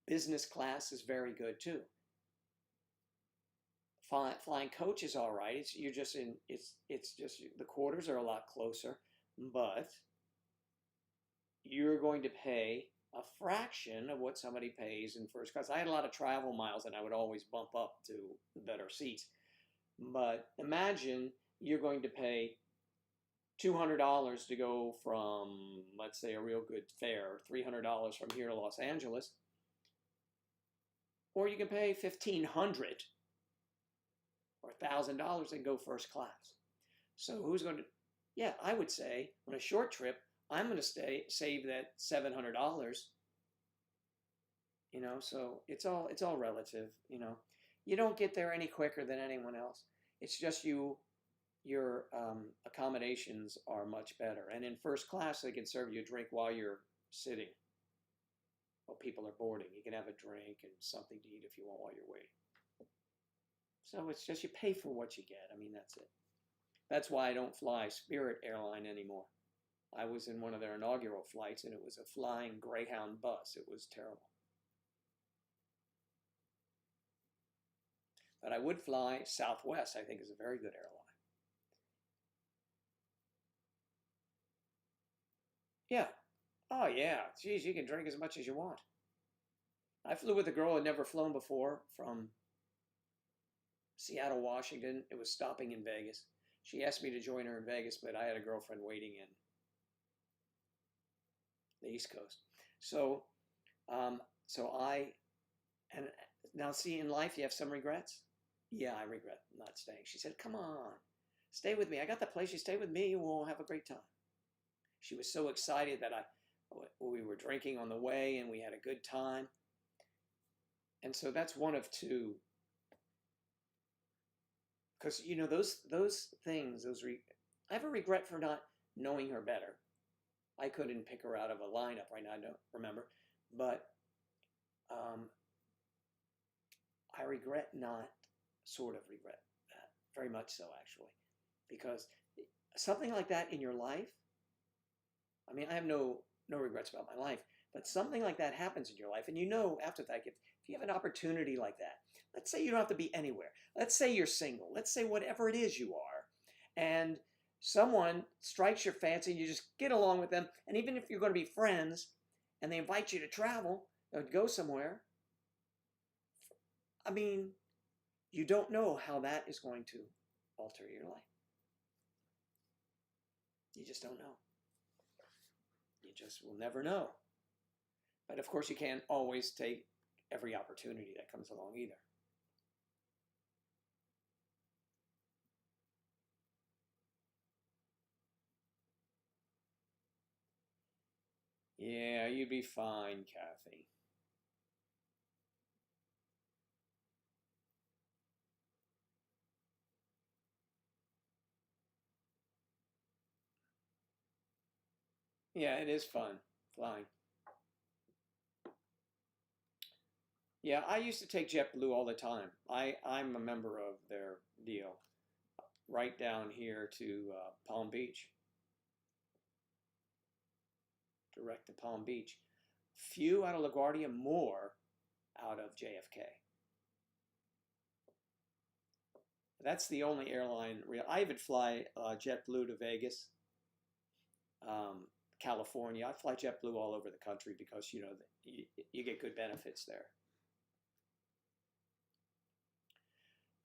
Business class is very good too. Flying coach is all right. It's just the quarters are a lot closer, but you're going to pay a fraction of what somebody pays in first class. I had a lot of travel miles, and I would always bump up to the better seats. But imagine you're going to pay $200 to go from, let's say, a real good fare, $300 from here to Los Angeles, or you can pay $1,500 or $1,000 and go first class. So who's going to? Yeah, I would say on a short trip, I'm going to save that $700. So it's all relative. You don't get there any quicker than anyone else. It's just your accommodations are much better. And in first class, they can serve you a drink while you're sitting. While people are boarding, you can have a drink and something to eat if you want while you're waiting. So it's just you pay for what you get. I mean, that's it. That's why I don't fly Spirit Airline anymore. I was in one of their inaugural flights, and it was a flying Greyhound bus. It was terrible. But I would fly Southwest, I think, is a very good airline. Yeah. Oh, yeah. Geez, you can drink as much as you want. I flew with a girl who had never flown before from Seattle, Washington. It was stopping in Vegas. She asked me to join her in Vegas, but I had a girlfriend waiting in the East Coast. So now see, in life you have some regrets. Yeah, I regret not staying. She said, "Come on, stay with me. I got the place. You stay with me, we'll have a great time." She was so excited that we were drinking on the way and we had a good time. And so that's one of two. Because those things, I have a regret for not knowing her better. I couldn't pick her out of a lineup right now. I don't remember, but I regret not, sort of regret that, very much so actually, because something like that in your life, I mean, I have no regrets about my life, but something like that happens in your life, and you know after that, if you have an opportunity like that, let's say you don't have to be anywhere. Let's say you're single. Let's say whatever it is you are, and someone strikes your fancy, and you just get along with them, and even if you're going to be friends, and they invite you to travel or go somewhere, I mean, you don't know how that is going to alter your life. You just don't know. You just will never know. But of course, you can't always take every opportunity that comes along either. Yeah, you'd be fine, Kathy. Yeah, it is fun flying. Yeah, I used to take JetBlue all the time. I'm a member of their deal right down here to Palm Beach, direct to Palm Beach. Few out of LaGuardia, more out of JFK. That's the only airline real. I even fly JetBlue to Vegas, California. I fly JetBlue all over the country because you know you get good benefits there.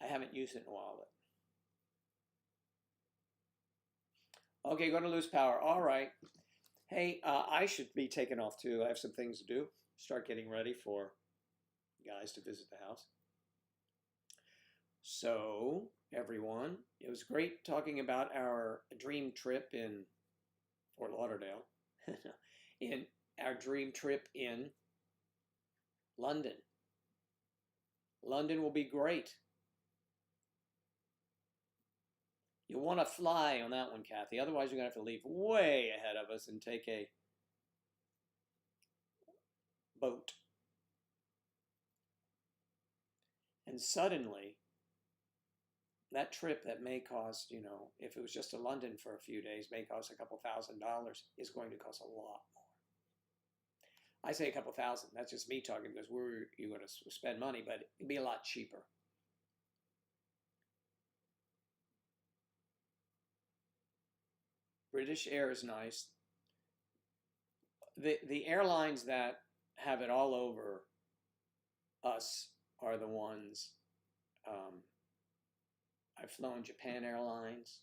I haven't used it in a while. But... Okay, going to lose power. All right. Hey, I should be taking off too. I have some things to do. Start getting ready for guys to visit the house. So, everyone, it was great talking about our dream trip in Fort Lauderdale, in our dream trip in London. London will be great. You'll want to fly on that one, Kathy. Otherwise, you're going to have to leave way ahead of us and take a boat. And suddenly, that trip that may cost, you know, if it was just to London for a few days, may cost a couple $1,000, is going to cost a lot more. I say a couple thousand. That's just me talking because you're going to spend money, but it'd be a lot cheaper. British Air is nice. The airlines that have it all over us are the ones. I've flown Japan Airlines.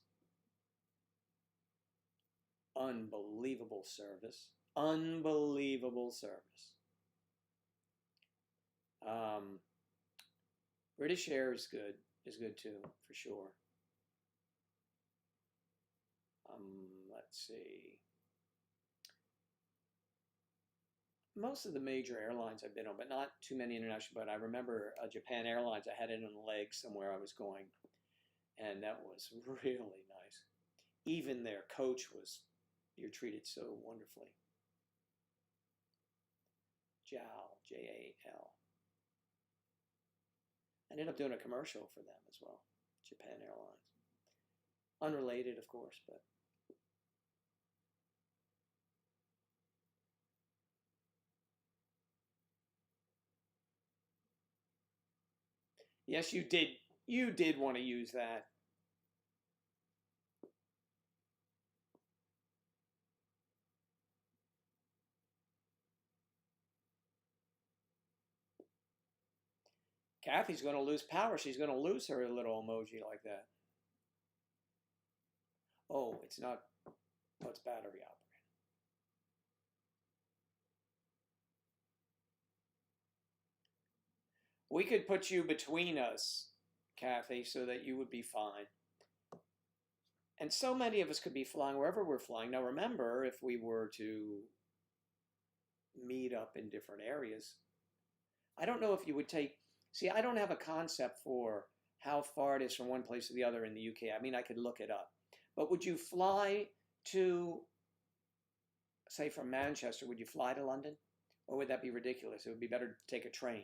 Unbelievable service. Unbelievable service. British Air is good too, for sure. Let's see. Most of the major airlines I've been on, but not too many international. But I remember Japan Airlines, I had it on the leg somewhere I was going, and that was really nice. Even their coach was, you're treated so wonderfully. JAL, J-A-L. I ended up doing a commercial for them as well, Japan Airlines. Unrelated, of course, but... Yes, you did. You did want to use that. Kathy's going to lose power. She's going to lose her little emoji like that. Oh, it's not. Oh, it's battery operated. We could put you between us, Kathy, so that you would be fine. And so many of us could be flying wherever we're flying. Now remember, if we were to meet up in different areas, I don't know if you would take... See, I don't have a concept for how far it is from one place to the other in the UK. I mean, I could look it up. But would you fly to, say from Manchester, would you fly to London? Or would that be ridiculous? It would be better to take a train.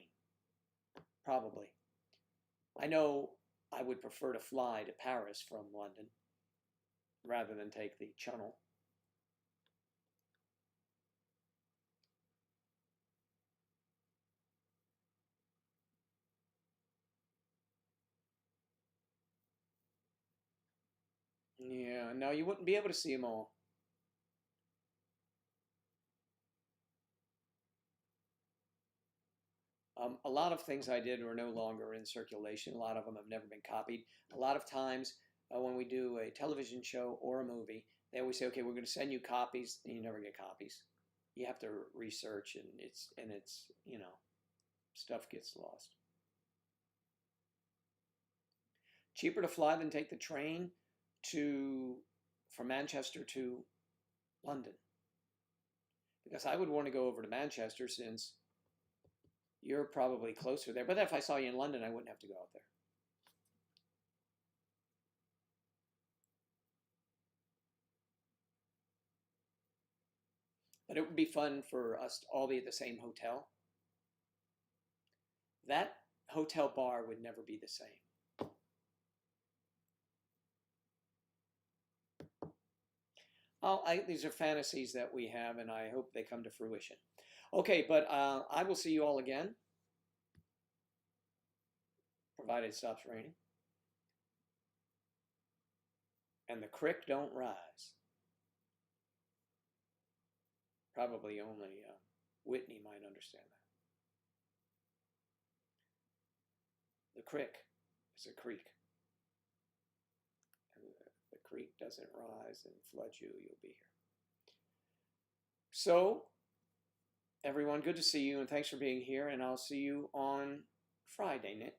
Probably. I know I would prefer to fly to Paris from London rather than take the Channel. Yeah, no, you wouldn't be able to see them all. A lot of things I did are no longer in circulation. A lot of them have never been copied. A lot of times when we do a television show or a movie, they always say, okay, we're going to send you copies, and you never get copies. You have to research, and it's stuff gets lost. Cheaper to fly than take the train from Manchester to London. Because I would want to go over to Manchester since you're probably closer there. But if I saw you in London, I wouldn't have to go out there. But it would be fun for us to all be at the same hotel. That hotel bar would never be the same. These are fantasies that we have, and I hope they come to fruition. Okay, but I will see you all again, provided it stops raining. And the creek don't rise. Probably only Whitney might understand that. The creek is a creek. And the creek doesn't rise and flood you, you'll be here. So, everyone, good to see you, and thanks for being here, and I'll see you on Friday, Nick.